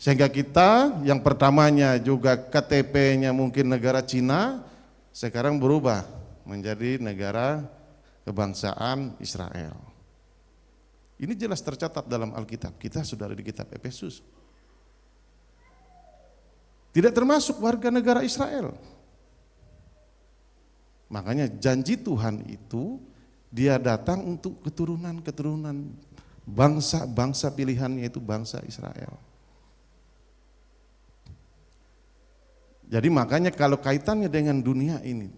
Speaker 6: Sehingga kita yang pertamanya juga KTP-nya mungkin negara Cina, sekarang berubah menjadi negara kebangsaan Israel. Ini jelas tercatat dalam Alkitab. Kita saudara di kitab Efesus tidak termasuk warga negara Israel. Makanya janji Tuhan itu Dia datang untuk keturunan-keturunan bangsa-bangsa pilihannya, itu bangsa Israel. Jadi makanya kalau kaitannya dengan dunia ini,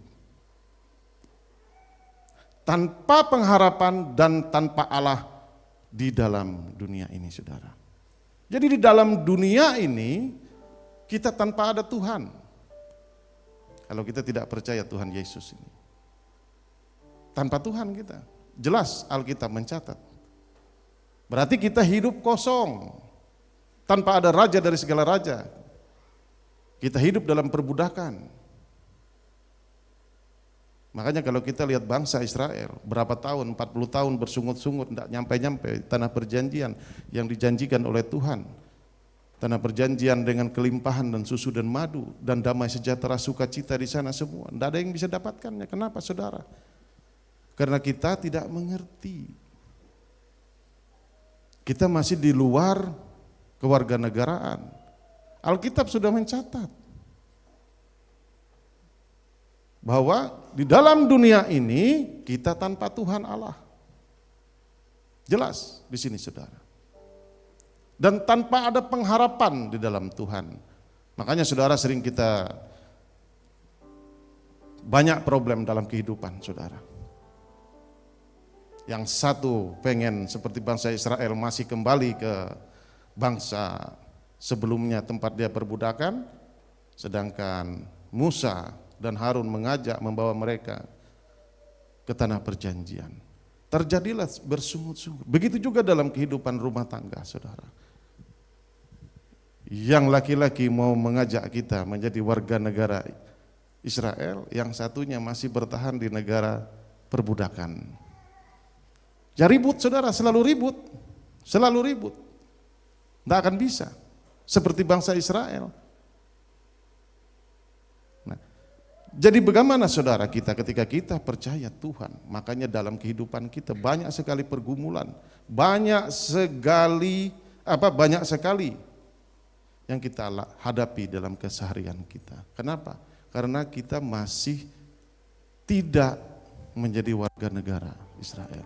Speaker 6: tanpa pengharapan dan tanpa Allah di dalam dunia ini saudara. Jadi di dalam dunia ini kita tanpa ada Tuhan. Kalau kita tidak percaya Tuhan Yesus ini, tanpa Tuhan kita, jelas Alkitab mencatat. Berarti kita hidup kosong, tanpa ada raja dari segala raja. Kita hidup dalam perbudakan. Makanya kalau kita lihat bangsa Israel, berapa tahun, 40 tahun bersungut-sungut, tidak nyampe-nyampe tanah perjanjian yang dijanjikan oleh Tuhan. Tanah perjanjian dengan kelimpahan dan susu dan madu, dan damai sejahtera sukacita di sana semua. Tidak ada yang bisa dapatkannya. Kenapa saudara? Karena kita tidak mengerti. Kita masih di luar kewarganegaraan. Alkitab sudah mencatat bahwa di dalam dunia ini kita tanpa Tuhan Allah. Jelas di sini saudara. Dan tanpa ada pengharapan di dalam Tuhan. Makanya saudara sering kita banyak problem dalam kehidupan saudara. Yang satu pengen seperti bangsa Israel masih kembali ke bangsa sebelumnya tempat dia perbudakan, sedangkan Musa dan Harun mengajak membawa mereka ke tanah perjanjian. Terjadilah bersungut-sungut. Begitu juga dalam kehidupan rumah tangga saudara. Yang laki-laki mau mengajak kita menjadi warga negara Israel, yang satunya masih bertahan di negara perbudakan. Ya ribut saudara, selalu ribut, tidak akan bisa, seperti bangsa Israel. Nah, jadi bagaimana saudara kita ketika kita percaya Tuhan, makanya dalam kehidupan kita banyak sekali pergumulan, banyak sekali yang kita hadapi dalam keseharian kita. Kenapa? Karena kita masih tidak menjadi warga negara Israel.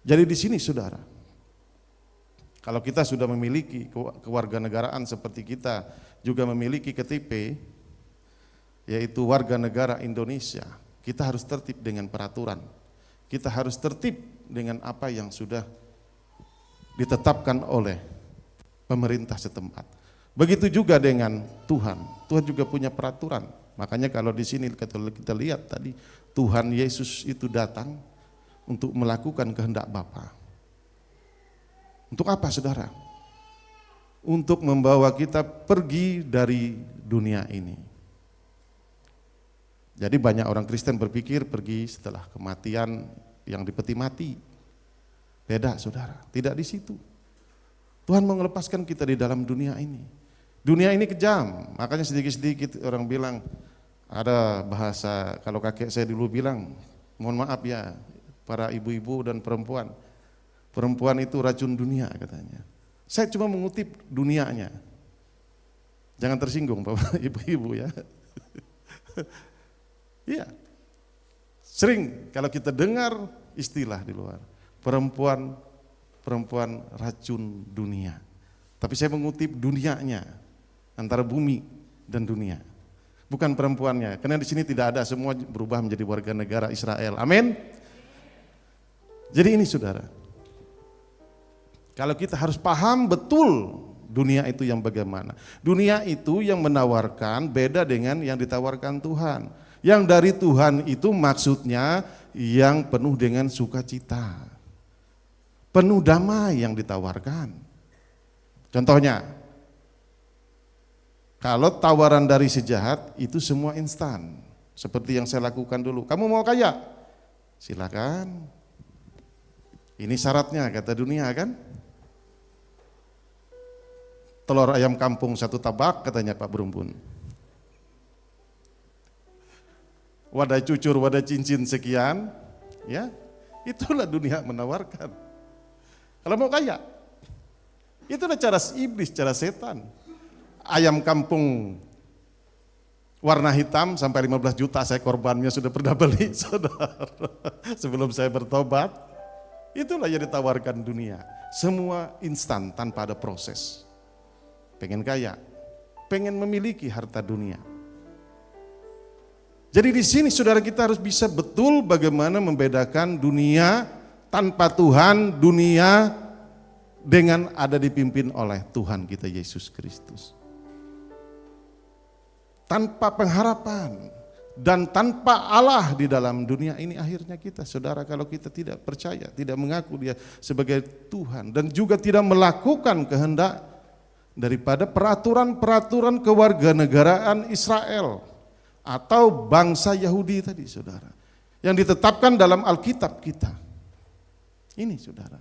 Speaker 6: Jadi di sini saudara, kalau kita sudah memiliki kewarganegaraan seperti kita juga memiliki KTP, yaitu warga negara Indonesia, kita harus tertib dengan peraturan. Kita harus tertib dengan apa yang sudah ditetapkan oleh pemerintah setempat. Begitu juga dengan Tuhan. Tuhan juga punya peraturan. Makanya kalau di sini kita lihat tadi, Tuhan Yesus itu datang untuk melakukan kehendak Bapa. Untuk apa saudara? Untuk membawa kita pergi dari dunia ini. Jadi banyak orang Kristen berpikir pergi setelah kematian yang dipeti mati. Beda saudara, tidak di situ. Tuhan mau melepaskan kita di dalam dunia ini. Dunia ini kejam, makanya sedikit-sedikit orang bilang, ada bahasa, kalau kakek saya dulu bilang, mohon maaf ya para ibu-ibu dan perempuan, perempuan itu racun dunia katanya. Saya cuma mengutip dunianya. Jangan tersinggung Bapak ibu-ibu ya. Iya. Sering kalau kita dengar istilah di luar, perempuan racun dunia. Tapi saya mengutip dunianya, antara bumi dan dunia. Bukan perempuannya, karena di sini tidak ada, semua berubah menjadi warga negara Israel. Amin. Jadi ini saudara, kalau kita harus paham betul dunia itu yang bagaimana. Dunia itu yang menawarkan beda dengan yang ditawarkan Tuhan. Yang dari Tuhan itu maksudnya yang penuh dengan sukacita, penuh damai yang ditawarkan. Contohnya, kalau tawaran dari si jahat itu semua instan, seperti yang saya lakukan dulu. Kamu mau kaya? Silakan. Ini syaratnya kata dunia kan? Telur ayam kampung 1 tabak katanya Pak Berumbun. Wadah cucur, wadah cincin sekian, ya itulah dunia menawarkan. Kalau mau kaya, itulah cara iblis, cara setan. Ayam kampung warna hitam sampai 15 juta saya korbannya sudah pernah beli saudara. Sebelum saya bertobat, itulah yang ditawarkan dunia. Semua instan tanpa ada proses. Pengen kaya, pengen memiliki harta dunia. Jadi di sini saudara kita harus bisa betul bagaimana membedakan dunia tanpa Tuhan, dunia dengan ada dipimpin oleh Tuhan kita Yesus Kristus. Tanpa pengharapan dan tanpa Allah di dalam dunia ini akhirnya kita saudara kalau kita tidak percaya, tidak mengaku Dia sebagai Tuhan dan juga tidak melakukan kehendak daripada peraturan-peraturan kewarganegaraan Israel atau bangsa Yahudi tadi saudara, yang ditetapkan dalam Alkitab kita. Ini saudara,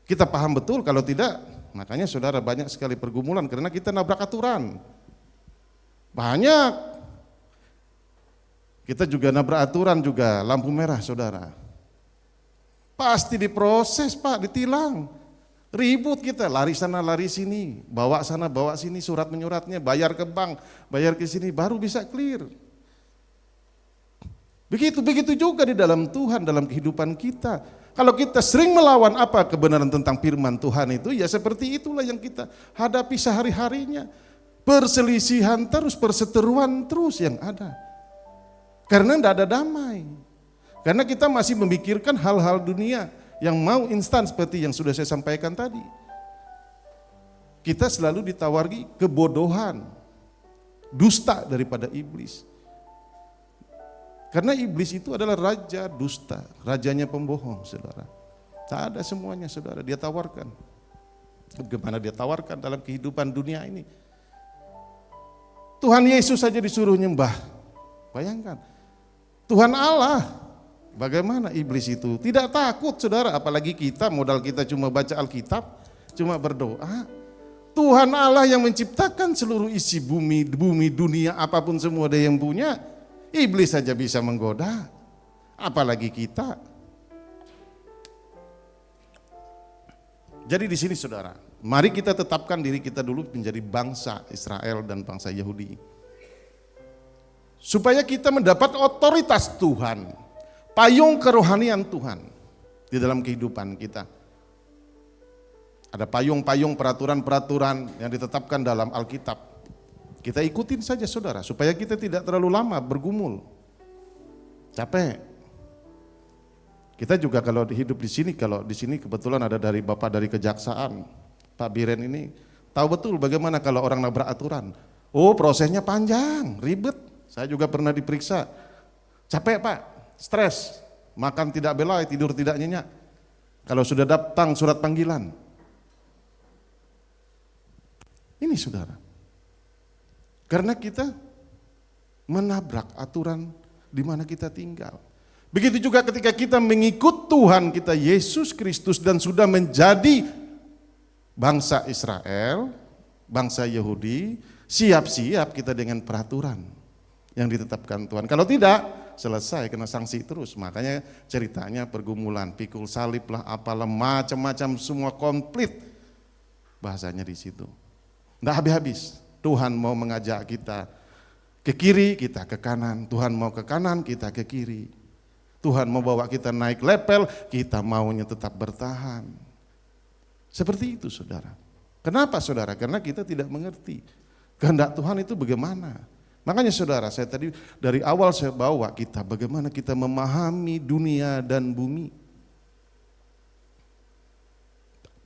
Speaker 6: kita paham betul, kalau tidak makanya saudara banyak sekali pergumulan karena kita nabrak aturan. Banyak. Kita juga nabrak aturan juga, lampu merah saudara. Pasti diproses Pak, ditilang. Ribut kita, lari sana lari sini, bawa sana bawa sini surat menyuratnya, bayar ke bank, bayar ke sini, baru bisa clear. Begitu juga di dalam Tuhan, dalam kehidupan kita. Kalau kita sering melawan apa kebenaran tentang firman Tuhan itu, ya seperti itulah yang kita hadapi sehari-harinya. Perselisihan terus, perseteruan terus yang ada. Karena tidak ada damai. Karena kita masih memikirkan hal-hal dunia yang mau instan seperti yang sudah saya sampaikan tadi. Kita selalu ditawari kebodohan, dusta daripada iblis. Karena iblis itu adalah raja dusta, rajanya pembohong saudara. Tak ada semuanya saudara, dia tawarkan. Bagaimana dia tawarkan dalam kehidupan dunia ini. Tuhan Yesus saja disuruh nyembah. Bayangkan, Tuhan Allah. Bagaimana iblis itu? Tidak takut saudara, apalagi kita, modal kita cuma baca Alkitab, cuma berdoa. Tuhan Allah yang menciptakan seluruh isi bumi, dunia, apapun semua dia yang punya. Iblis saja bisa menggoda, apalagi kita. Jadi di sini saudara, mari kita tetapkan diri kita dulu menjadi bangsa Israel dan bangsa Yahudi. Supaya kita mendapat otoritas Tuhan, payung kerohanian Tuhan di dalam kehidupan kita. Ada payung-payung peraturan-peraturan yang ditetapkan dalam Alkitab. Kita ikutin saja saudara, supaya kita tidak terlalu lama bergumul. Capek. Kita juga kalau hidup di sini, kalau di sini kebetulan ada dari Bapak dari Kejaksaan, Pak Biren ini tahu betul bagaimana kalau orang nabrak aturan. Oh, prosesnya panjang, ribet. Saya juga pernah diperiksa. Capek Pak, stres, makan tidak belai, tidur tidak nyenyak. Kalau sudah datang surat panggilan. Ini saudara. Karena kita menabrak aturan di mana kita tinggal. Begitu juga ketika kita mengikut Tuhan kita Yesus Kristus dan sudah menjadi bangsa Israel, bangsa Yahudi, siap-siap kita dengan peraturan yang ditetapkan Tuhan. Kalau tidak, selesai kena sanksi terus. Makanya ceritanya pergumulan, pikul salib lah, apalah macam-macam semua komplit bahasanya di situ. Nggak habis-habis. Tuhan mau mengajak kita ke kiri, kita ke kanan. Tuhan mau ke kanan, kita ke kiri. Tuhan mau bawa kita naik level, kita maunya tetap bertahan. Seperti itu saudara. Kenapa saudara? Karena kita tidak mengerti kehendak Tuhan itu bagaimana. Makanya saudara, saya tadi dari awal saya bawa kita bagaimana kita memahami dunia dan bumi.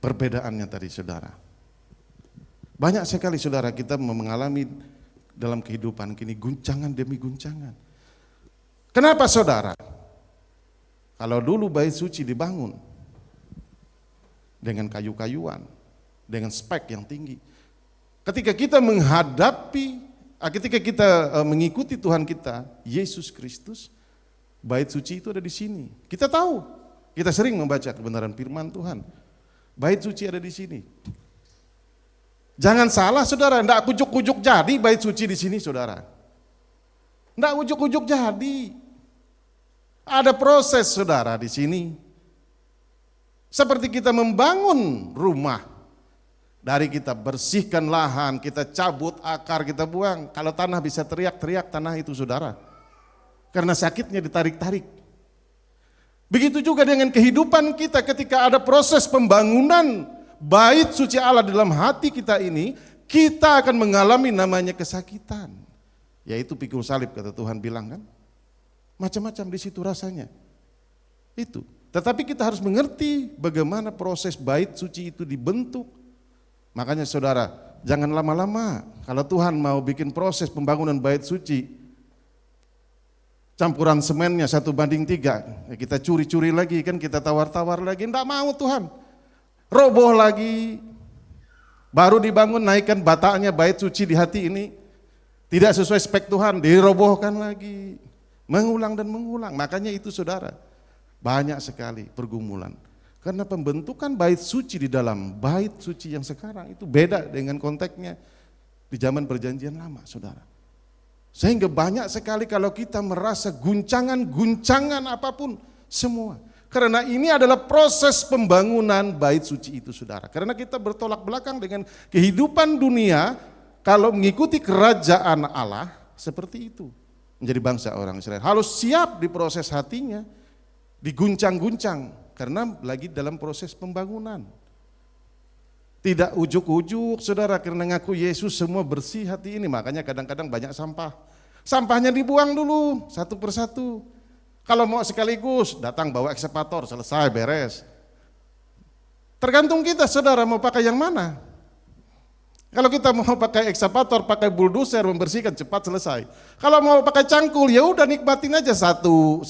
Speaker 6: Perbedaannya tadi saudara. Banyak sekali saudara kita mengalami dalam kehidupan kini guncangan demi guncangan. Kenapa saudara? Kalau dulu bait suci dibangun dengan kayu-kayuan, dengan spek yang tinggi. Ketika kita mengikuti Tuhan kita, Yesus Kristus, bait suci itu ada di sini. Kita tahu, kita sering membaca kebenaran firman Tuhan. Bait suci ada di sini. Jangan salah saudara, enggak ujuk-ujuk jadi bait suci di sini saudara. Enggak ujuk-ujuk jadi. Ada proses saudara di sini. Seperti kita membangun rumah. Dari kita bersihkan lahan, kita cabut akar, kita buang. Kalau tanah bisa teriak-teriak, tanah itu saudara. Karena sakitnya ditarik-tarik. Begitu juga dengan kehidupan kita ketika ada proses pembangunan bait suci Allah dalam hati kita ini, kita akan mengalami namanya kesakitan. Yaitu pikul salib kata Tuhan bilang kan. Macam-macam di situ rasanya. Itu. Tetapi kita harus mengerti bagaimana proses bait suci itu dibentuk. Makanya saudara, jangan lama-lama. Kalau Tuhan mau bikin proses pembangunan bait suci, campuran semennya 1:3, kita curi-curi lagi kan, kita tawar-tawar lagi, enggak mau Tuhan. Roboh lagi. Baru dibangun, naikkan batanya bait suci di hati ini, tidak sesuai spek Tuhan, dirobohkan lagi. Mengulang dan mengulang, makanya itu saudara, banyak sekali pergumulan. Karena pembentukan bait suci di dalam bait suci yang sekarang itu beda dengan konteksnya di zaman perjanjian lama saudara. Sehingga banyak sekali kalau kita merasa guncangan apapun semua. Karena ini adalah proses pembangunan bait suci itu saudara. Karena kita bertolak belakang dengan kehidupan dunia, kalau mengikuti kerajaan Allah seperti itu. Menjadi bangsa orang Israel harus siap diproses hatinya, diguncang-guncang karena lagi dalam proses pembangunan. Tidak ujuk-ujuk saudara, karena ngaku Yesus semua bersih hati ini, makanya kadang-kadang banyak sampah. Sampahnya dibuang dulu satu persatu. Kalau mau sekaligus datang bawa ekskavator, selesai beres. Tergantung kita saudara mau pakai yang mana. Kalau kita mau pakai ekskavator, pakai bulldozer membersihkan cepat selesai. Kalau mau pakai cangkul ya udah nikmatin aja satu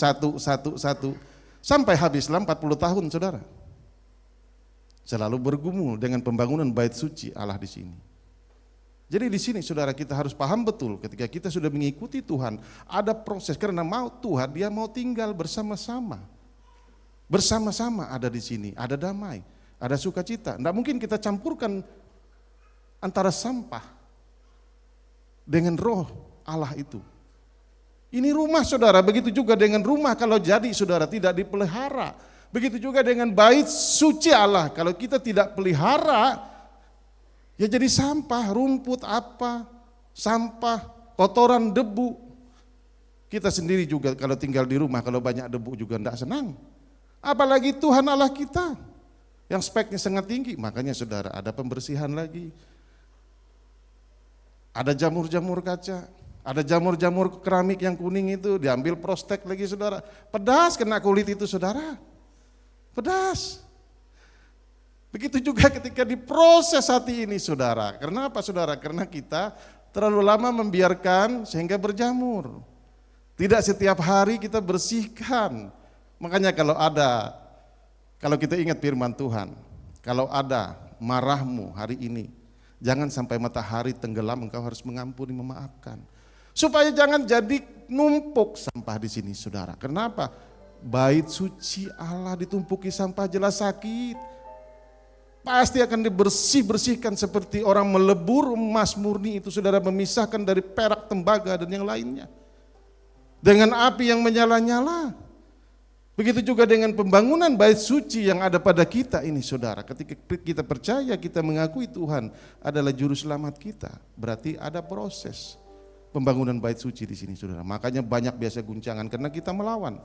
Speaker 6: sampai habis 40 tahun saudara. Selalu bergumul dengan pembangunan bait suci Allah di sini. Jadi di sini saudara kita harus paham betul ketika kita sudah mengikuti Tuhan, ada proses karena mau Tuhan dia mau tinggal bersama-sama. Bersama-sama ada di sini, ada damai, ada sukacita. Enggak mungkin kita campurkan antara sampah dengan roh Allah itu. Ini rumah saudara, begitu juga dengan rumah kalau jadi saudara tidak dipelihara, Begitu juga dengan bait suci Allah. Kalau kita tidak pelihara, ya jadi sampah, rumput apa, sampah, kotoran, debu. Kita sendiri juga kalau tinggal di rumah, kalau banyak debu juga tidak senang. Apalagi Tuhan Allah kita yang speknya sangat tinggi. Makanya saudara, ada pembersihan lagi. Ada jamur-jamur kaca, ada jamur-jamur keramik yang kuning itu, diambil prostek lagi saudara. Pedas kena kulit itu saudara. Pedas. Begitu juga ketika diproses hati ini saudara. Kenapa saudara? Karena kita terlalu lama membiarkan sehingga berjamur. Tidak setiap hari kita bersihkan. Makanya kalau kita ingat firman Tuhan, kalau ada marahmu hari ini, jangan sampai matahari tenggelam, engkau harus mengampuni, memaafkan. Supaya jangan jadi numpuk sampah di sini saudara. Kenapa? Bait suci Allah ditumpuki sampah jelas sakit. Pasti akan dibersihkan seperti orang melebur emas murni itu saudara, memisahkan dari perak, tembaga dan yang lainnya. Dengan api yang menyala-nyala. Begitu juga dengan pembangunan bait suci yang ada pada kita ini saudara. Ketika kita percaya, kita mengakui Tuhan adalah juru selamat kita, berarti ada proses pembangunan bait suci di sini saudara. Makanya banyak biasa guncangan karena kita melawan.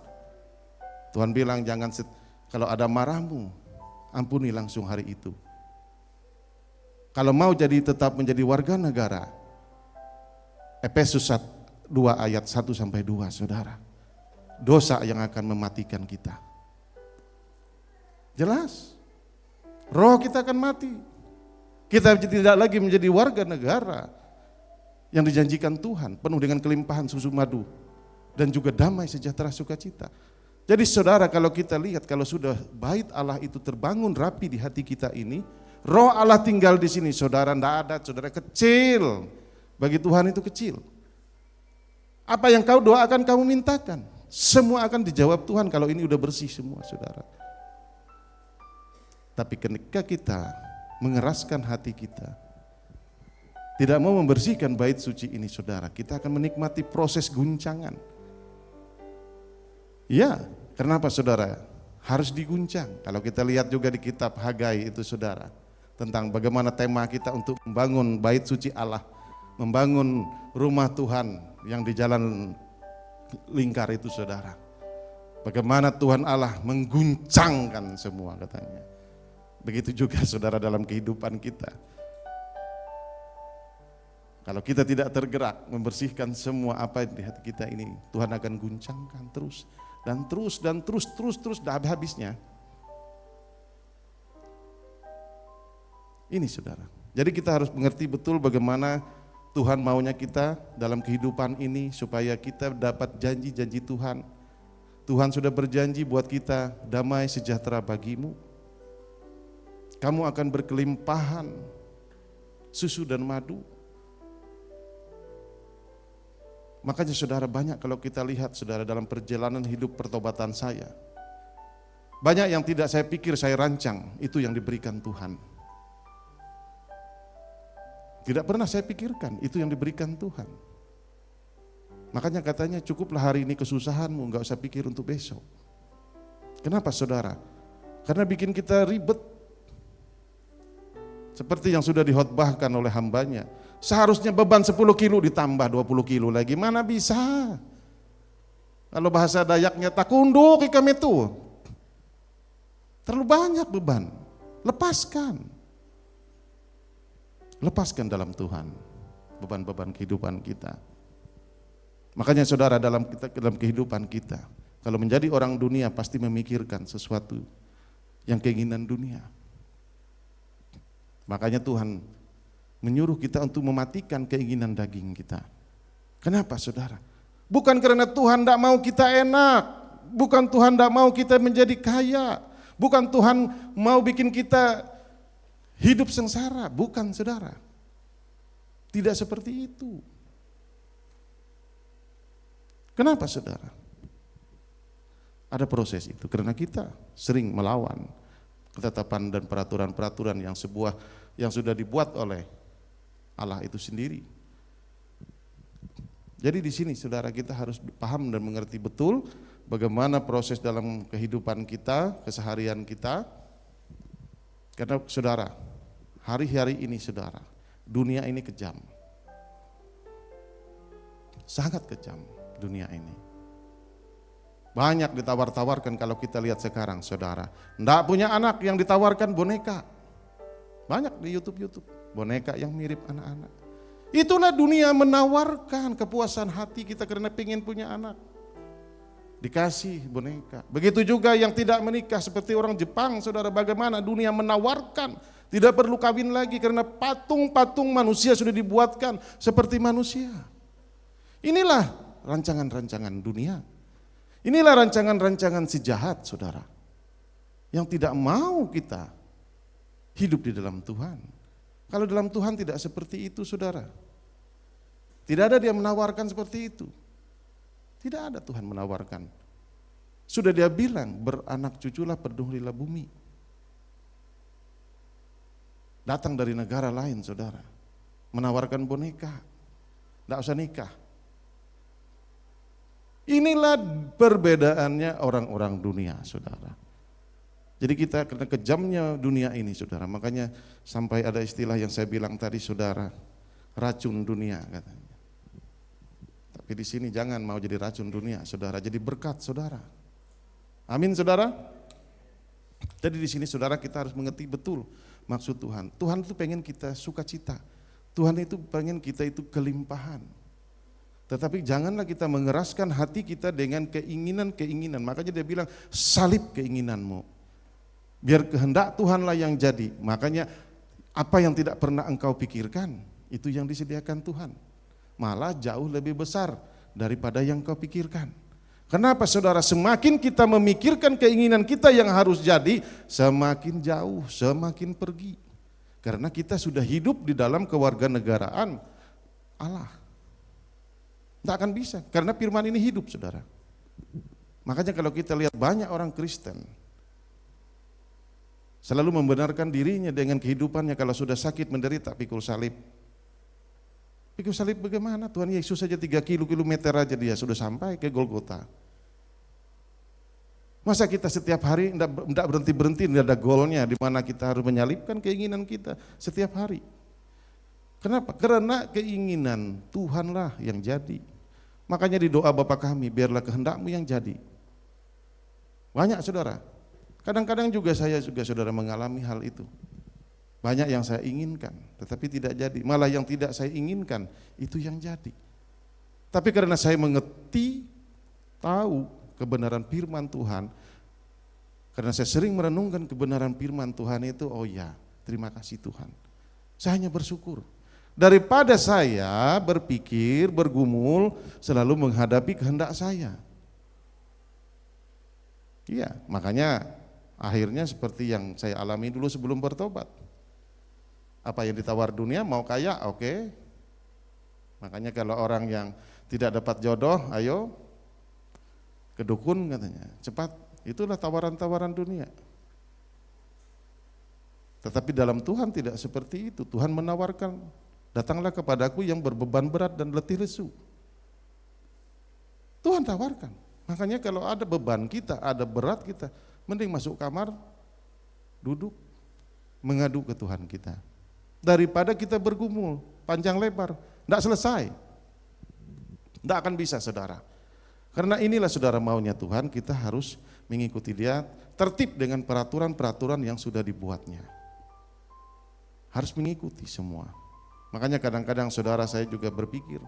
Speaker 6: Tuhan bilang jangan kalau ada marahmu, ampuni langsung hari itu. Kalau mau tetap menjadi warga negara, Efesus 2 ayat 1-2 saudara. Dosa yang akan mematikan kita. Jelas. Roh kita akan mati. Kita tidak lagi menjadi warga negara yang dijanjikan Tuhan, penuh dengan kelimpahan susu madu dan juga damai sejahtera sukacita. Jadi saudara, kalau kita lihat, kalau sudah bait Allah itu terbangun rapi di hati kita ini, roh Allah tinggal di sini, saudara, tidak ada, saudara kecil. Bagi Tuhan itu kecil. Apa yang kau doakan, kamu mintakan, semua akan dijawab Tuhan kalau ini udah bersih semua, saudara. Tapi ketika kita mengeraskan hati kita, tidak mau membersihkan bait suci ini, saudara, kita akan menikmati proses guncangan. Ya, kenapa saudara? Harus diguncang. Kalau kita lihat juga di kitab Hagai itu saudara, tentang bagaimana tema kita untuk membangun bait suci Allah, membangun rumah Tuhan yang di jalan lingkar itu saudara. Bagaimana Tuhan Allah mengguncangkan semua katanya. Begitu juga saudara dalam kehidupan kita. Kalau kita tidak tergerak membersihkan semua apa di hati kita ini, Tuhan akan guncangkan terus. Dan terus, tidak habis-habisnya. Ini saudara. Jadi kita harus mengerti betul bagaimana Tuhan maunya kita dalam kehidupan ini supaya kita dapat janji-janji Tuhan. Tuhan sudah berjanji buat kita damai sejahtera bagimu. Kamu akan berkelimpahan susu dan madu. Makanya saudara, banyak kalau kita lihat saudara dalam perjalanan hidup pertobatan saya, banyak yang tidak saya pikir, saya rancang, itu yang diberikan Tuhan. Tidak pernah saya pikirkan, itu yang diberikan Tuhan. Makanya katanya cukuplah hari ini kesusahanmu, enggak usah pikir untuk besok. Kenapa saudara? Karena bikin kita ribet. Seperti yang sudah dihotbahkan oleh hambanya. Seharusnya beban 10 kilo ditambah 20 kilo lagi, mana bisa? Kalau bahasa Dayaknya takunduk ikam itu. Terlalu banyak beban. Lepaskan. Lepaskan dalam Tuhan beban-beban kehidupan kita. Makanya saudara, dalam kehidupan kita, kalau menjadi orang dunia pasti memikirkan sesuatu yang keinginan dunia. Makanya Tuhan menyuruh kita untuk mematikan keinginan daging kita. Kenapa saudara? Bukan karena Tuhan tidak mau kita enak, bukan Tuhan tidak mau kita menjadi kaya, bukan Tuhan mau bikin kita hidup sengsara, bukan saudara. Tidak seperti itu. Kenapa saudara? Ada proses itu karena kita sering melawan ketetapan dan peraturan-peraturan yang sudah dibuat oleh Allah itu sendiri. Jadi di sini saudara, kita harus paham dan mengerti betul bagaimana proses dalam kehidupan kita, keseharian kita. Karena saudara, hari-hari ini saudara, dunia ini kejam. Sangat kejam dunia ini. Banyak ditawar-tawarkan kalau kita lihat sekarang saudara. Nggak punya anak yang ditawarkan boneka. Banyak di YouTube, boneka yang mirip anak-anak. Itulah dunia menawarkan kepuasan hati kita karena pengen punya anak. Dikasih boneka. Begitu juga yang tidak menikah seperti orang Jepang, saudara, bagaimana dunia menawarkan. Tidak perlu kawin lagi karena patung-patung manusia sudah dibuatkan seperti manusia. Inilah rancangan-rancangan dunia. Inilah rancangan-rancangan si jahat, saudara. Yang tidak mau kita hidup di dalam Tuhan. Kalau dalam Tuhan tidak seperti itu, saudara. Tidak ada dia menawarkan seperti itu. Tidak ada Tuhan menawarkan. Sudah dia bilang, beranak cuculah penuhilah bumi. Datang dari negara lain, saudara. Menawarkan boneka. Tidak usah nikah. Inilah perbedaannya orang-orang dunia, saudara. Jadi kita karena kejamnya dunia ini, saudara, makanya sampai ada istilah yang saya bilang tadi, saudara, racun dunia katanya. Tapi di sini jangan mau jadi racun dunia, saudara, jadi berkat, saudara. Amin, saudara. Jadi di sini, saudara, kita harus mengerti betul maksud Tuhan. Tuhan itu pengen kita sukacita. Tuhan itu pengen kita itu kelimpahan. Tetapi janganlah kita mengeraskan hati kita dengan keinginan-keinginan. Makanya dia bilang, salib keinginanmu. Biar kehendak Tuhanlah yang jadi. Makanya apa yang tidak pernah engkau pikirkan, itu yang disediakan Tuhan. Malah jauh lebih besar daripada yang kau pikirkan. Kenapa, saudara? Semakin kita memikirkan keinginan kita yang harus jadi, semakin jauh, semakin pergi. Karena kita sudah hidup di dalam kewarganegaraan Allah. Tidak akan bisa, karena firman ini hidup, saudara. Makanya kalau kita lihat banyak orang Kristen selalu membenarkan dirinya dengan kehidupannya, kalau sudah sakit menderita pikul salib. Pikul salib bagaimana? Tuhan Yesus saja 3 kilometer aja dia sudah sampai ke Golgota. Masa kita setiap hari tidak berhenti-berhenti, tidak ada goalnya di mana kita harus menyalibkan keinginan kita setiap hari. Kenapa? Karena keinginan Tuhanlah yang jadi. Makanya di doa Bapa kami, biarlah kehendakmu yang jadi. Banyak, saudara. Kadang-kadang juga saya saudara mengalami hal itu. Banyak yang saya inginkan, tetapi tidak jadi. Malah yang tidak saya inginkan, itu yang jadi. Tapi karena saya mengerti, tahu kebenaran firman Tuhan, karena saya sering merenungkan kebenaran firman Tuhan itu, oh ya, terima kasih Tuhan. Saya hanya bersyukur. Daripada saya berpikir, bergumul, selalu menghadapi kehendak saya. Iya, makanya akhirnya seperti yang saya alami dulu sebelum bertobat. Apa yang ditawar dunia, mau kaya, oke. Makanya kalau orang yang tidak dapat jodoh, ayo ke dukun katanya, cepat. Itulah tawaran-tawaran dunia. Tetapi dalam Tuhan tidak seperti itu. Tuhan menawarkan, datanglah kepadaku yang berbeban berat dan letih lesu. Tuhan tawarkan. Makanya kalau ada beban kita, ada berat kita, mending masuk kamar, duduk, mengadu ke Tuhan kita. Daripada kita bergumul, panjang lebar, tidak selesai. Tidak akan bisa, saudara. Karena inilah, saudara, maunya Tuhan, kita harus mengikuti Dia, tertib dengan peraturan-peraturan yang sudah dibuatnya. Harus mengikuti semua. Makanya kadang-kadang, saudara, saya juga berpikir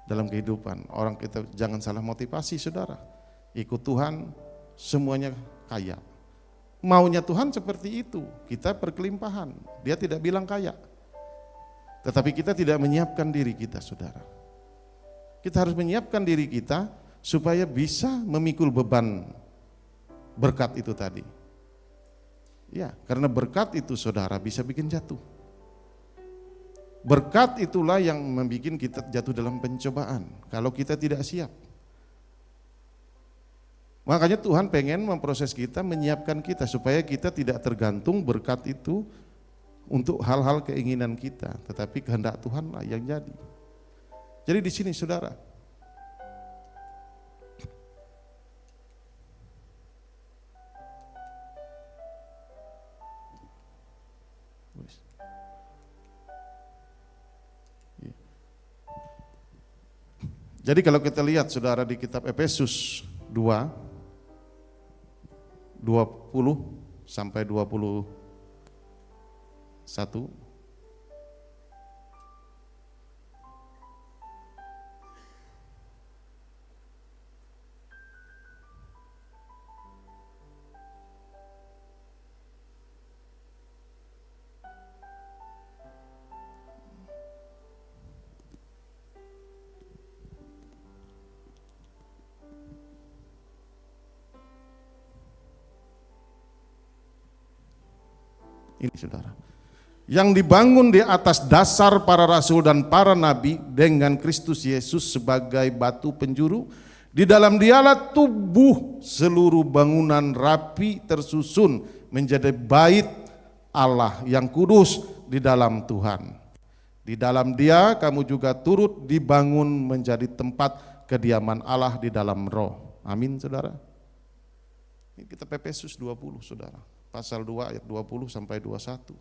Speaker 6: dalam kehidupan, orang kita jangan salah motivasi, saudara. Ikut Tuhan, semuanya kaya. Maunya Tuhan seperti itu, kita berkelimpahan. Dia tidak bilang kaya. Tetapi kita tidak menyiapkan diri kita, saudara. Kita harus menyiapkan diri kita supaya bisa memikul beban berkat itu tadi. Ya, karena berkat itu, saudara, bisa bikin jatuh. Berkat itulah yang membuat kita jatuh dalam pencobaan kalau kita tidak siap. Makanya Tuhan pengen memproses kita, menyiapkan kita supaya kita tidak tergantung berkat itu untuk hal-hal keinginan kita, tetapi kehendak Tuhanlah yang jadi. Jadi di sini, saudara, Jadi kalau kita lihat saudara di kitab Efesus 2, 20 sampai 21. Ini saudara, yang dibangun di atas dasar para rasul dan para nabi dengan Kristus Yesus sebagai batu penjuru. Di dalam dialah tubuh seluruh bangunan rapi tersusun menjadi bait Allah yang kudus di dalam Tuhan. Di dalam Dia kamu juga turut dibangun menjadi tempat kediaman Allah di dalam roh. Amin saudara. Ini kitab Efesus 20 saudara. Pasal 2 ayat 20 sampai 21.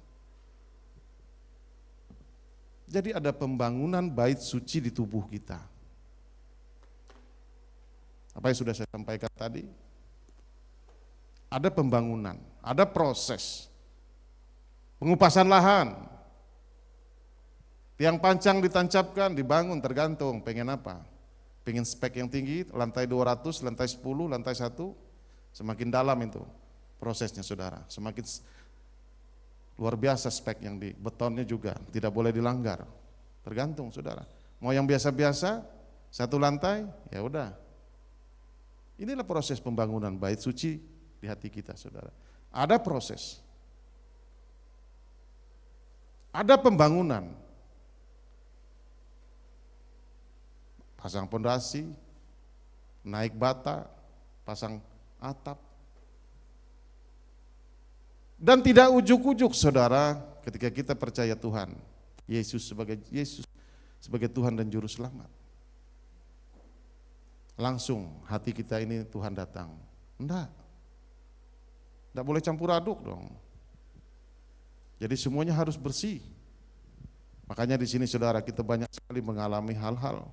Speaker 6: Jadi ada pembangunan bait suci di tubuh kita. Apa yang sudah saya sampaikan tadi? Ada pembangunan, ada proses. Pengupasan lahan. Tiang pancang ditancapkan, dibangun, tergantung pengen apa. Pengen spek yang tinggi, lantai 200, lantai 10, lantai 1, semakin dalam itu prosesnya saudara, semakin luar biasa spek yang di betonnya juga tidak boleh dilanggar, tergantung saudara. Mau yang biasa-biasa satu lantai, ya udah. Inilah proses pembangunan bait suci di hati kita saudara. Ada proses, ada pembangunan, pasang pondasi, naik bata, pasang atap. Dan tidak ujuk-ujuk saudara ketika kita percaya Tuhan Yesus sebagai Tuhan dan Juru Selamat. Langsung hati kita ini Tuhan datang. Enggak boleh campur aduk dong. Jadi semuanya harus bersih. Makanya di sini saudara kita banyak sekali mengalami hal-hal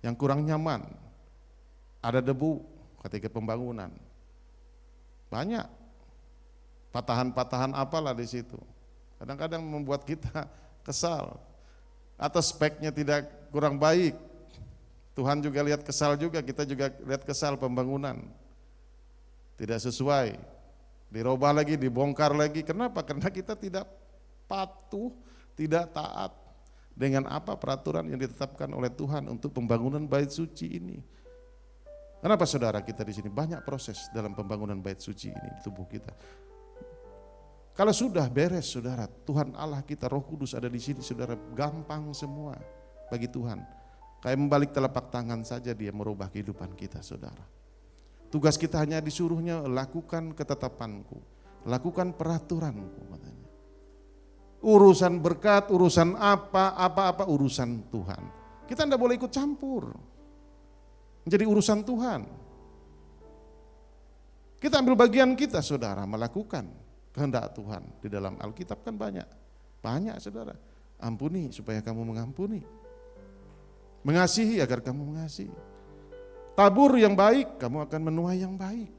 Speaker 6: yang kurang nyaman. Ada debu ketika pembangunan. Banyak. Patahan-patahan apalah di situ. Kadang-kadang membuat kita kesal. Atau speknya tidak kurang baik. Tuhan juga lihat kesal juga, kita juga lihat kesal pembangunan. Tidak sesuai. Dirubah lagi, dibongkar lagi. Kenapa? Karena kita tidak patuh, tidak taat dengan apa peraturan yang ditetapkan oleh Tuhan untuk pembangunan bait suci ini. Kenapa saudara kita di sini banyak proses dalam pembangunan bait suci ini di tubuh kita. Kalau sudah beres saudara, Tuhan Allah kita, Roh Kudus ada di sini saudara, gampang semua bagi Tuhan. Kayak membalik telapak tangan saja Dia merubah kehidupan kita saudara. Tugas kita hanya disuruhnya lakukan ketetapanku, lakukan peraturanku katanya. Urusan berkat, urusan apa-apa urusan Tuhan. Kita tidak boleh ikut campur. Menjadi urusan Tuhan. Kita ambil bagian kita saudara, melakukan kehendak Tuhan. Di dalam Alkitab kan banyak saudara. Ampuni supaya kamu mengampuni. Mengasihi agar kamu mengasihi. Tabur yang baik, kamu akan menuai yang baik.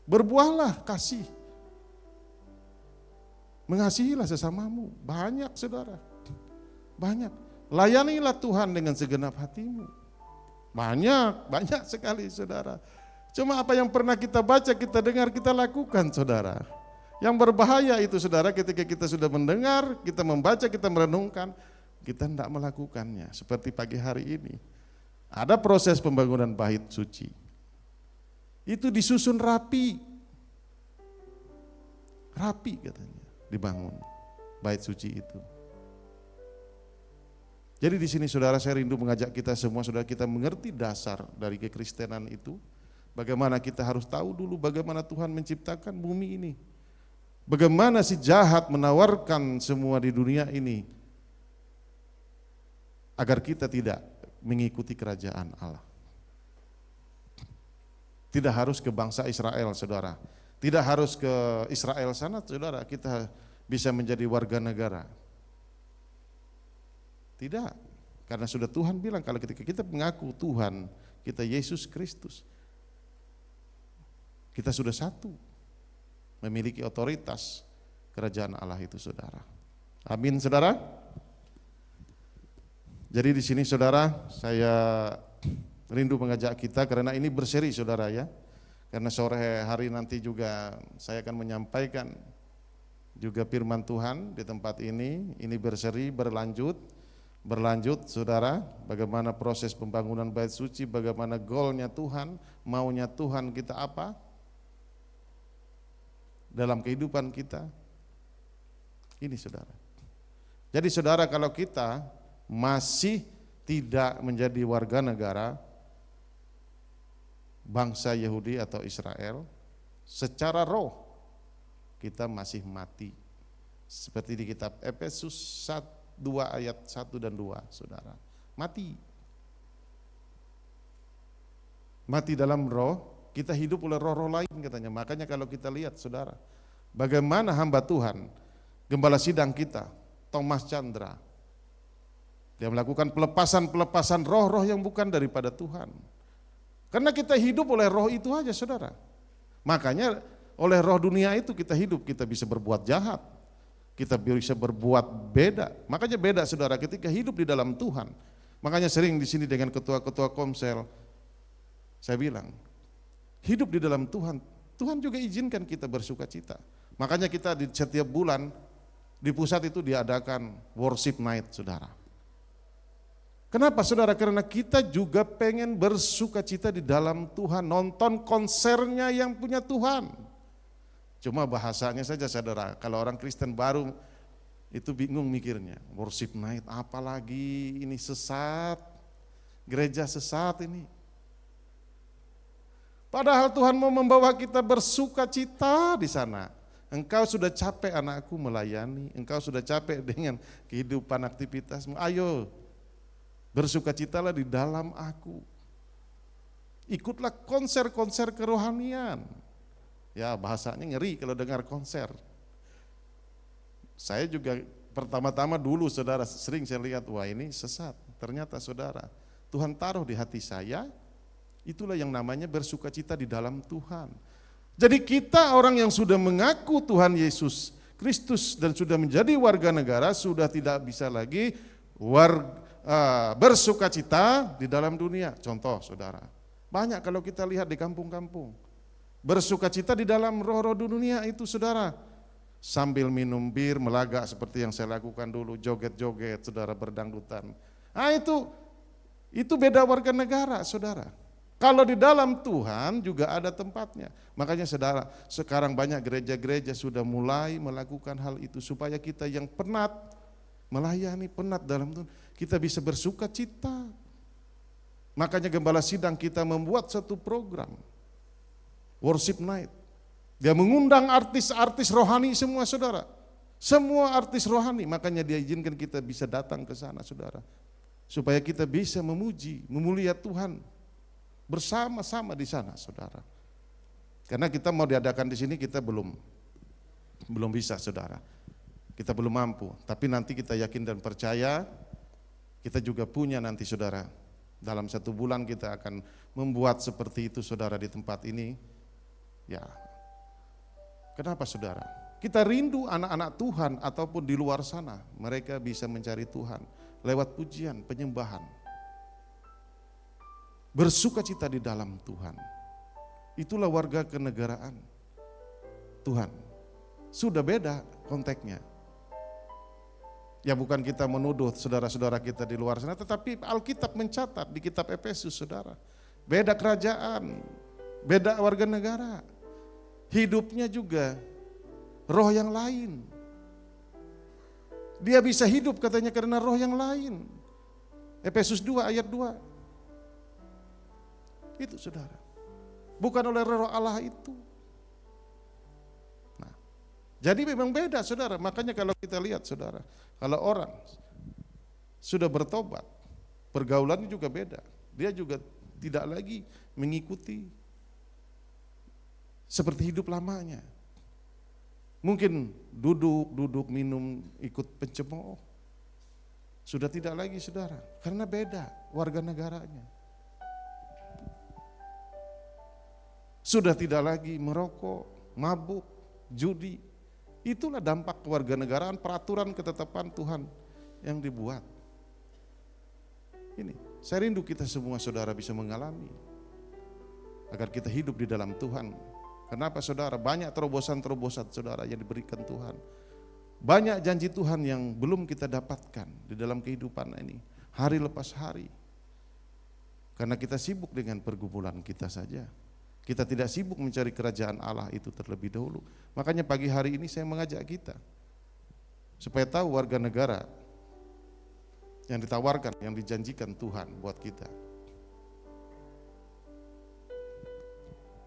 Speaker 6: Berbuahlah kasih. Mengasihilah sesamamu. Banyak saudara. Banyak. Layanilah Tuhan dengan segenap hatimu. Banyak sekali saudara. Cuma apa yang pernah kita baca, kita dengar, kita lakukan saudara. Yang berbahaya itu saudara ketika kita sudah mendengar, kita membaca, kita merenungkan, kita tidak melakukannya. Seperti pagi hari ini. Ada proses pembangunan bait suci. Itu disusun rapi. Rapi katanya, dibangun bait suci itu. Jadi di sini saudara saya rindu mengajak kita semua saudara kita mengerti dasar dari kekristenan itu. Bagaimana kita harus tahu dulu bagaimana Tuhan menciptakan bumi ini. Bagaimana si jahat menawarkan semua di dunia ini agar kita tidak mengikuti kerajaan Allah. Tidak harus ke bangsa Israel saudara. Tidak harus ke Israel sana saudara kita bisa menjadi warga negara. Tidak. Karena sudah Tuhan bilang kalau ketika kita mengaku Tuhan, kita Yesus Kristus, kita sudah satu, memiliki otoritas kerajaan Allah itu, saudara. Amin, saudara. Jadi di sini, saudara, saya rindu mengajak kita karena ini berseri, saudara, ya. Karena sore hari nanti juga saya akan menyampaikan juga firman Tuhan di tempat ini berseri, berlanjut, saudara, bagaimana proses pembangunan bait suci, bagaimana goalnya Tuhan, maunya Tuhan kita apa dalam kehidupan kita. Ini, saudara. Jadi, saudara, kalau kita masih tidak menjadi warga negara bangsa Yahudi atau Israel, secara roh kita masih mati. Seperti di kitab Efesus 2 ayat 1 dan 2, saudara. Mati. Mati dalam roh, kita hidup oleh roh-roh lain katanya. Makanya kalau kita lihat, saudara, bagaimana hamba Tuhan, gembala sidang kita, Thomas Chandra, dia melakukan pelepasan roh-roh yang bukan daripada Tuhan. Karena kita hidup oleh roh itu aja, saudara. Makanya oleh roh dunia itu kita hidup, kita bisa berbuat jahat, kita bisa berbuat beda. Makanya beda, saudara, ketika hidup di dalam Tuhan. Makanya sering di sini dengan ketua-ketua komsel, saya bilang, hidup di dalam Tuhan, Tuhan juga izinkan kita bersuka cita. Makanya kita di setiap bulan di pusat itu diadakan worship night, saudara. Kenapa, saudara? Karena kita juga pengen bersuka cita di dalam Tuhan, nonton konsernya yang punya Tuhan. Cuma bahasanya saja, saudara, kalau orang Kristen baru itu bingung mikirnya, worship night apalagi, ini sesat, gereja sesat ini. Padahal Tuhan mau membawa kita bersuka cita di sana. Engkau sudah capek, anakku, melayani, engkau sudah capek dengan kehidupan aktivitasmu, ayo bersukacitalah di dalam aku. Ikutlah konser-konser kerohanian. Ya, bahasanya ngeri kalau dengar konser. Saya juga pertama-tama dulu, saudara, sering saya lihat, wah ini sesat. Ternyata, saudara, Tuhan taruh di hati saya, itulah yang namanya bersukacita di dalam Tuhan. Jadi kita orang yang sudah mengaku Tuhan Yesus Kristus dan sudah menjadi warga negara, sudah tidak bisa lagi bersukacita di dalam dunia. Contoh, saudara, banyak kalau kita lihat di kampung-kampung, bersukacita di dalam roh-roh dunia itu, saudara, sambil minum bir, melagak seperti yang saya lakukan dulu, joget-joget, saudara, berdangdutan. Nah itu beda warga negara, saudara. Kalau di dalam Tuhan juga ada tempatnya. Makanya, saudara, sekarang banyak gereja-gereja sudah mulai melakukan hal itu supaya kita yang penat melayani, penat dalam Tuhan, kita bisa bersuka cita. Makanya gembala sidang kita membuat satu program worship night. Dia mengundang artis-artis rohani semua, saudara. Semua artis rohani, makanya dia izinkan kita bisa datang ke sana, saudara. Supaya kita bisa memuji, memulia Tuhan bersama-sama di sana, saudara. Karena kita mau diadakan di sini, kita belum bisa, saudara. Kita belum mampu, tapi nanti kita yakin dan percaya kita juga punya nanti, saudara. Dalam 1 bulan kita akan membuat seperti itu, saudara, di tempat ini. Ya, kenapa, saudara? Kita rindu anak-anak Tuhan ataupun di luar sana, mereka bisa mencari Tuhan lewat pujian, penyembahan. Bersukacita di dalam Tuhan. Itulah warga kenegaraan Tuhan. Sudah beda konteksnya. Ya, bukan kita menuduh saudara-saudara kita di luar sana, tetapi Alkitab mencatat di kitab Efesus, saudara. Beda kerajaan, beda warga negara. Hidupnya juga roh yang lain. Dia bisa hidup katanya karena roh yang lain. Efesus 2 ayat 2. Itu, saudara. Bukan oleh roh Allah itu. Nah, jadi memang beda, saudara. Makanya kalau kita lihat, saudara, kalau orang sudah bertobat, pergaulannya juga beda. Dia juga tidak lagi mengikuti seperti hidup lamanya. Mungkin duduk minum, ikut pencemooh. Sudah tidak lagi saudara, karena beda warga negaranya. Sudah tidak lagi merokok, mabuk, judi. Itulah dampak kewarganegaraan, peraturan ketetapan Tuhan yang dibuat. Ini, saya rindu kita semua saudara bisa mengalami. Agar kita hidup di dalam Tuhan. Kenapa saudara? Banyak terobosan-terobosan saudara yang diberikan Tuhan. Banyak janji Tuhan yang belum kita dapatkan di dalam kehidupan ini. Hari lepas hari. Karena kita sibuk dengan pergumulan kita saja. Kita tidak sibuk mencari kerajaan Allah itu terlebih dahulu. Makanya pagi hari ini saya mengajak kita supaya tahu warga negara yang ditawarkan, yang dijanjikan Tuhan buat kita.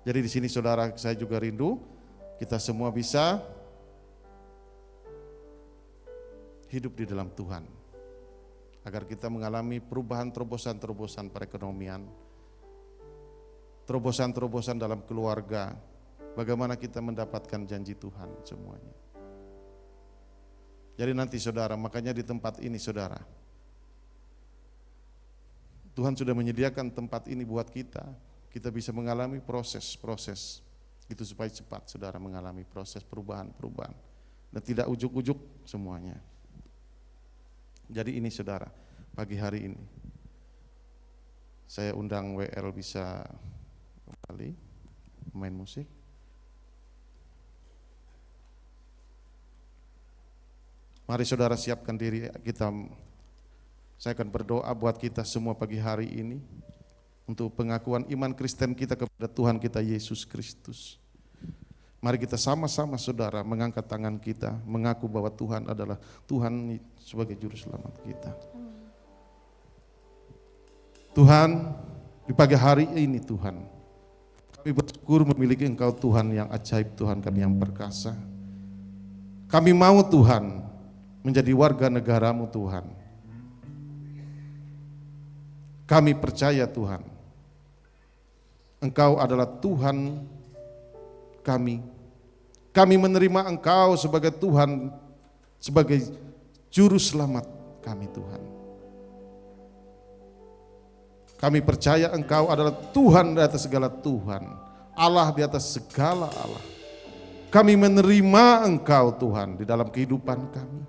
Speaker 6: Jadi di sini saudara, saya juga rindu kita semua bisa hidup di dalam Tuhan. Agar kita mengalami perubahan terobosan-terobosan perekonomian, terobosan-terobosan dalam keluarga, bagaimana kita mendapatkan janji Tuhan semuanya. Jadi nanti saudara, makanya di tempat ini saudara, Tuhan sudah menyediakan tempat ini buat kita bisa mengalami proses-proses, itu supaya cepat saudara mengalami proses perubahan-perubahan, dan tidak ujuk-ujuk semuanya. Jadi ini saudara, pagi hari ini, saya undang WL bisa kembali main musik. Mari saudara siapkan diri kita. Saya akan berdoa buat kita semua pagi hari ini untuk pengakuan iman Kristen kita kepada Tuhan kita Yesus Kristus. Mari kita sama-sama saudara mengangkat tangan kita, mengaku bahwa Tuhan adalah Tuhan sebagai juru selamat kita. Tuhan, di pagi hari ini Tuhan, kami bersyukur memiliki Engkau Tuhan yang ajaib, Tuhan kami yang perkasa. Kami mau Tuhan menjadi warga negara-Mu Tuhan. Kami percaya Tuhan, Engkau adalah Tuhan kami. Kami menerima Engkau sebagai Tuhan, sebagai juru selamat kami Tuhan. Kami percaya Engkau adalah Tuhan di atas segala Tuhan, Allah di atas segala Allah. Kami menerima Engkau Tuhan di dalam kehidupan kami.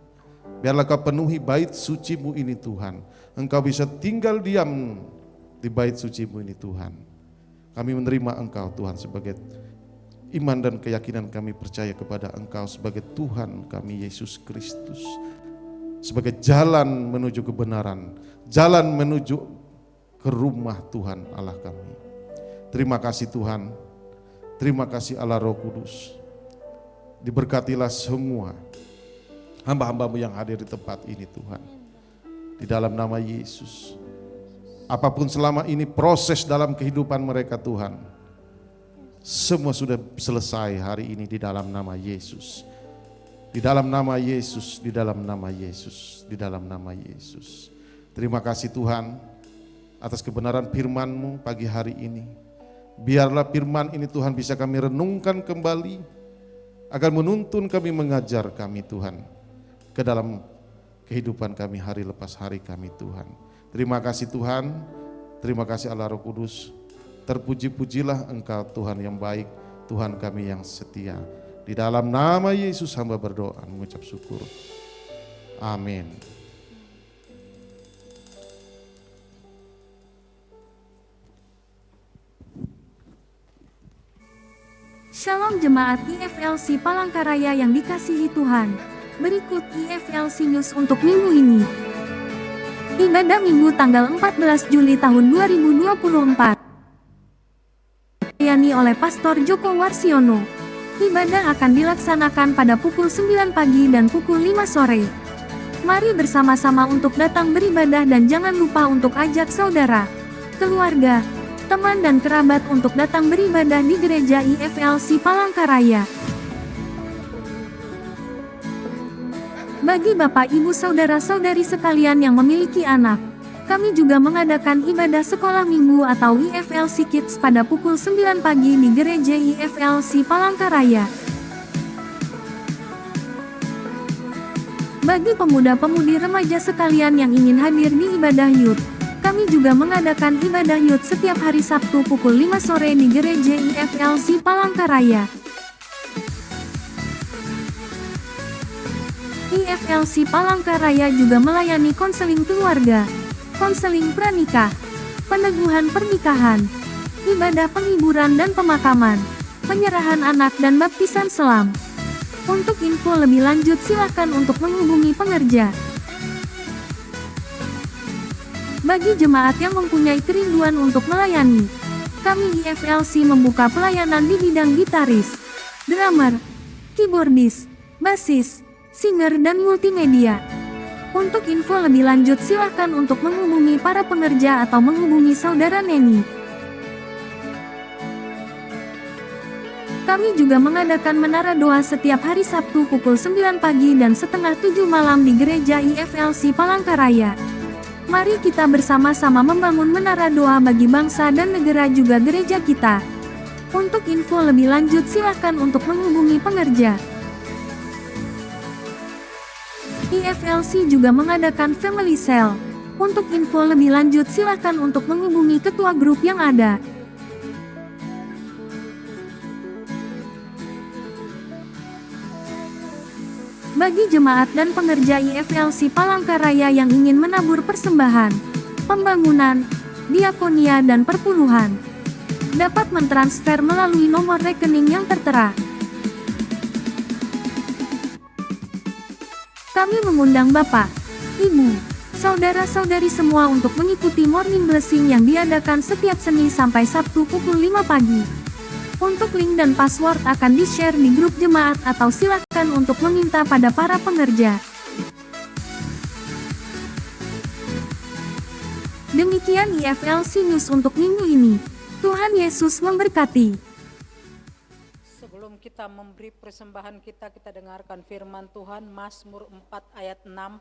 Speaker 6: Biarlah Kau penuhi bait suci-Mu ini Tuhan. Engkau bisa tinggal diam di bait suci-Mu ini Tuhan. Kami menerima Engkau Tuhan sebagai iman dan keyakinan kami percaya kepada Engkau sebagai Tuhan kami Yesus Kristus. Sebagai jalan menuju kebenaran, jalan menuju ke rumah Tuhan Allah kami. Terima kasih Tuhan, terima kasih Allah Roh Kudus. Diberkatilah semua hamba-hamba-Mu yang hadir di tempat ini Tuhan. Di dalam nama Yesus. Apapun selama ini proses dalam kehidupan mereka Tuhan, semua sudah selesai hari ini di dalam nama Yesus. Di dalam nama Yesus, di dalam nama Yesus, di dalam nama Yesus. Terima kasih Tuhan atas kebenaran firman-Mu pagi hari ini. Biarlah firman ini Tuhan bisa kami renungkan kembali, agar menuntun kami, mengajar kami Tuhan ke dalam kehidupan kami hari lepas hari kami Tuhan. Terima kasih Tuhan, terima kasih Allah Roh Kudus. Terpuji-pujilah Engkau Tuhan yang baik, Tuhan kami yang setia. Di dalam nama Yesus hamba berdoa mengucap syukur. Amin.
Speaker 7: Shalom jemaat IFLC Palangkaraya yang dikasihi Tuhan. Berikut IFLC News untuk minggu ini. Ibadah Minggu tanggal 14 Juli tahun 2024. Dilayani oleh Pastor Joko Warsiono. Ibadah akan dilaksanakan pada pukul 9 pagi dan pukul 5 sore. Mari bersama-sama untuk datang beribadah dan jangan lupa untuk ajak saudara, keluarga, teman dan kerabat untuk datang beribadah di gereja IFLC Palangkaraya. Bagi Bapak Ibu Saudara-saudari sekalian yang memiliki anak, kami juga mengadakan ibadah sekolah minggu atau IFLC Kids pada pukul 9 pagi di gereja IFLC Palangkaraya. Bagi pemuda-pemudi remaja sekalian yang ingin hadir di ibadah youth, kami juga mengadakan ibadah youth setiap hari Sabtu pukul 5 sore di Gereja IFLC Palangkaraya. IFLC Palangkaraya juga melayani konseling keluarga, konseling pranikah, peneguhan pernikahan, ibadah penghiburan dan pemakaman, penyerahan anak dan baptisan selam. Untuk info lebih lanjut silakan untuk menghubungi pengerja. Bagi jemaat yang mempunyai kerinduan untuk melayani, kami IFLC membuka pelayanan di bidang gitaris, drummer, keyboardis, bassis, singer dan multimedia. Untuk info lebih lanjut silakan untuk menghubungi para pengerja atau menghubungi saudara Neni. Kami juga mengadakan menara doa setiap hari Sabtu pukul 9 pagi dan setengah 7 malam di Gereja IFLC Palangkaraya. Mari kita bersama-sama membangun menara doa bagi bangsa dan negara juga gereja kita. Untuk info lebih lanjut silakan untuk menghubungi pengerja. IFLC juga mengadakan Family Cell. Untuk info lebih lanjut silakan untuk menghubungi ketua grup yang ada. Bagi jemaat dan pengerja IFLC Palangkaraya yang ingin menabur persembahan, pembangunan, diakonia dan perpuluhan, dapat mentransfer melalui nomor rekening yang tertera. Kami mengundang Bapak, Ibu, saudara-saudari semua untuk mengikuti Morning Blessing yang diadakan setiap Senin sampai Sabtu pukul 5 pagi. Untuk link dan password akan di-share di grup jemaat atau silakan untuk meminta pada para pengerja. Demikian IFLC News untuk minggu ini. Tuhan Yesus memberkati.
Speaker 8: Sebelum kita memberi persembahan kita dengarkan firman Tuhan, Mazmur 4 ayat 6.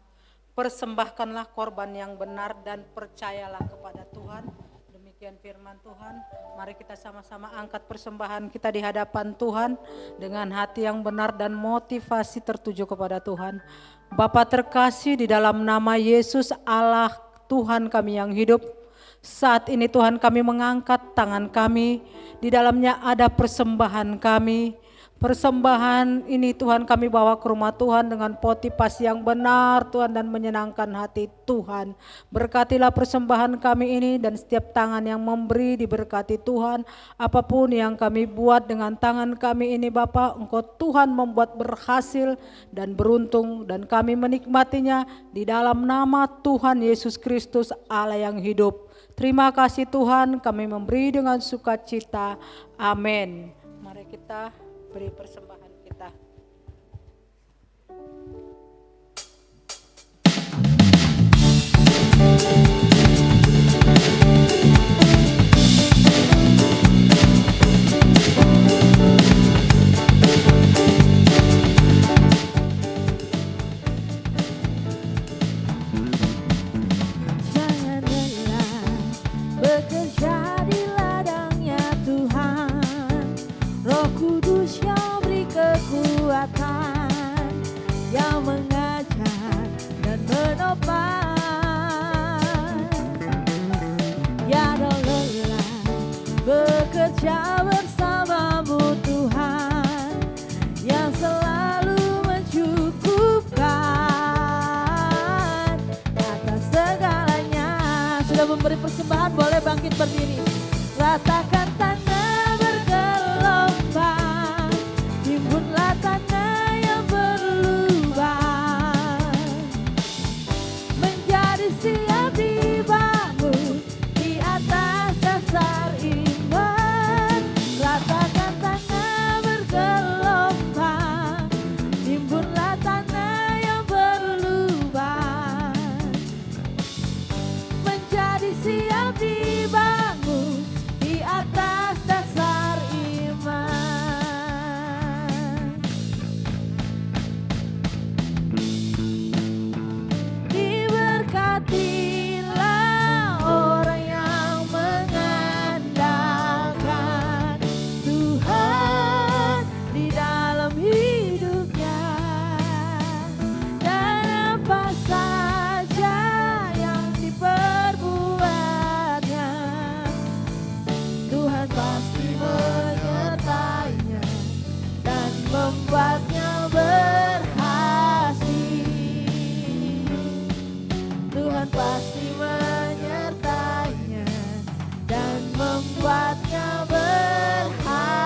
Speaker 8: Persembahkanlah korban yang benar dan percayalah kepada Tuhan. Demikian firman Tuhan. Mari kita sama-sama angkat persembahan kita di hadapan Tuhan dengan hati yang benar dan motivasi tertuju kepada Tuhan. Bapa terkasih, di dalam nama Yesus Allah Tuhan kami yang hidup, saat ini Tuhan kami mengangkat tangan kami, di dalamnya ada persembahan kami. Persembahan ini Tuhan kami bawa ke rumah Tuhan dengan motivasi yang benar Tuhan dan menyenangkan hati Tuhan. Berkatilah persembahan kami ini dan setiap tangan yang memberi diberkati Tuhan. Apapun yang kami buat dengan tangan kami ini Bapa, Engkau Tuhan membuat berhasil dan beruntung dan kami menikmatinya di dalam nama Tuhan Yesus Kristus Allah yang hidup. Terima kasih Tuhan, kami memberi dengan sukacita. Amin. Mari kita beri persembahan kita.
Speaker 5: Jangan lelah bekerja di ladangnya Tuhan, Roh Kudus yang beri kekuatan, yang mengajar dan menopang. Tiada lelah bekerja bersamamu Tuhan, yang selalu mencukupkan atas segalanya. Sudah memberi persembahan, boleh bangkit berdiri. Ratakan tanah bergelombang, timbunlah tanah yang berlubang, menjadi siap dibangun di atas dasar iman. Ratakan tanah bergelombang, timbunlah tanah yang berlubang, menjadi siap dibangun membuatnya berhasil. Tuhan pasti menyertainya dan membuatnya berhasil.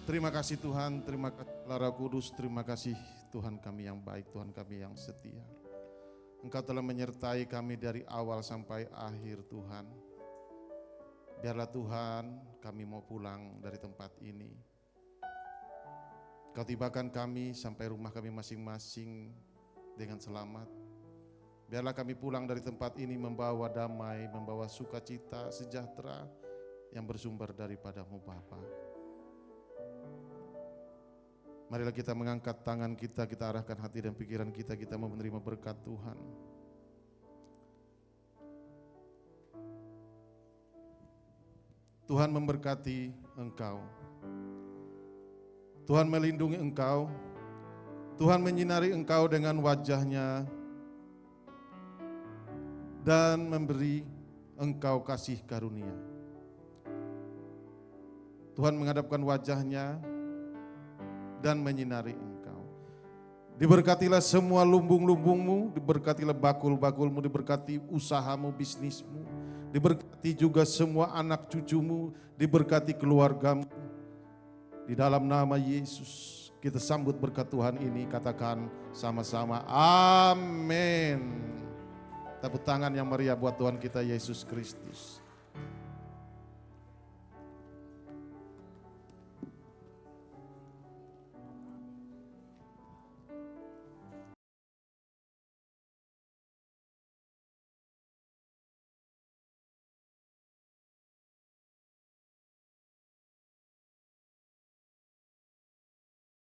Speaker 6: Terima kasih Tuhan, terima kasih Roh Kudus, terima kasih Tuhan kami yang baik, Tuhan kami yang setia. Engkau telah menyertai kami dari awal sampai akhir Tuhan. Biarlah Tuhan kami mau pulang dari tempat ini. Kau tibakan kami sampai rumah kami masing-masing dengan selamat. Biarlah kami pulang dari tempat ini membawa damai, membawa sukacita, sejahtera yang bersumber daripadamu Bapa. Marilah kita mengangkat tangan kita, kita arahkan hati dan pikiran kita mau menerima berkat Tuhan. Tuhan memberkati engkau. Tuhan melindungi engkau. Tuhan menyinari engkau dengan wajah-Nya dan memberi engkau kasih karunia. Tuhan menghadapkan wajah-Nya dan menyinari engkau. Diberkatilah semua lumbung-lumbungmu, diberkatilah bakul-bakulmu, diberkati usahamu, bisnismu, diberkati juga semua anak cucumu, diberkati keluargamu. Di dalam nama Yesus kita sambut berkat Tuhan ini, katakan sama-sama amin. Tepuk tangan yang meriah buat Tuhan kita Yesus Kristus.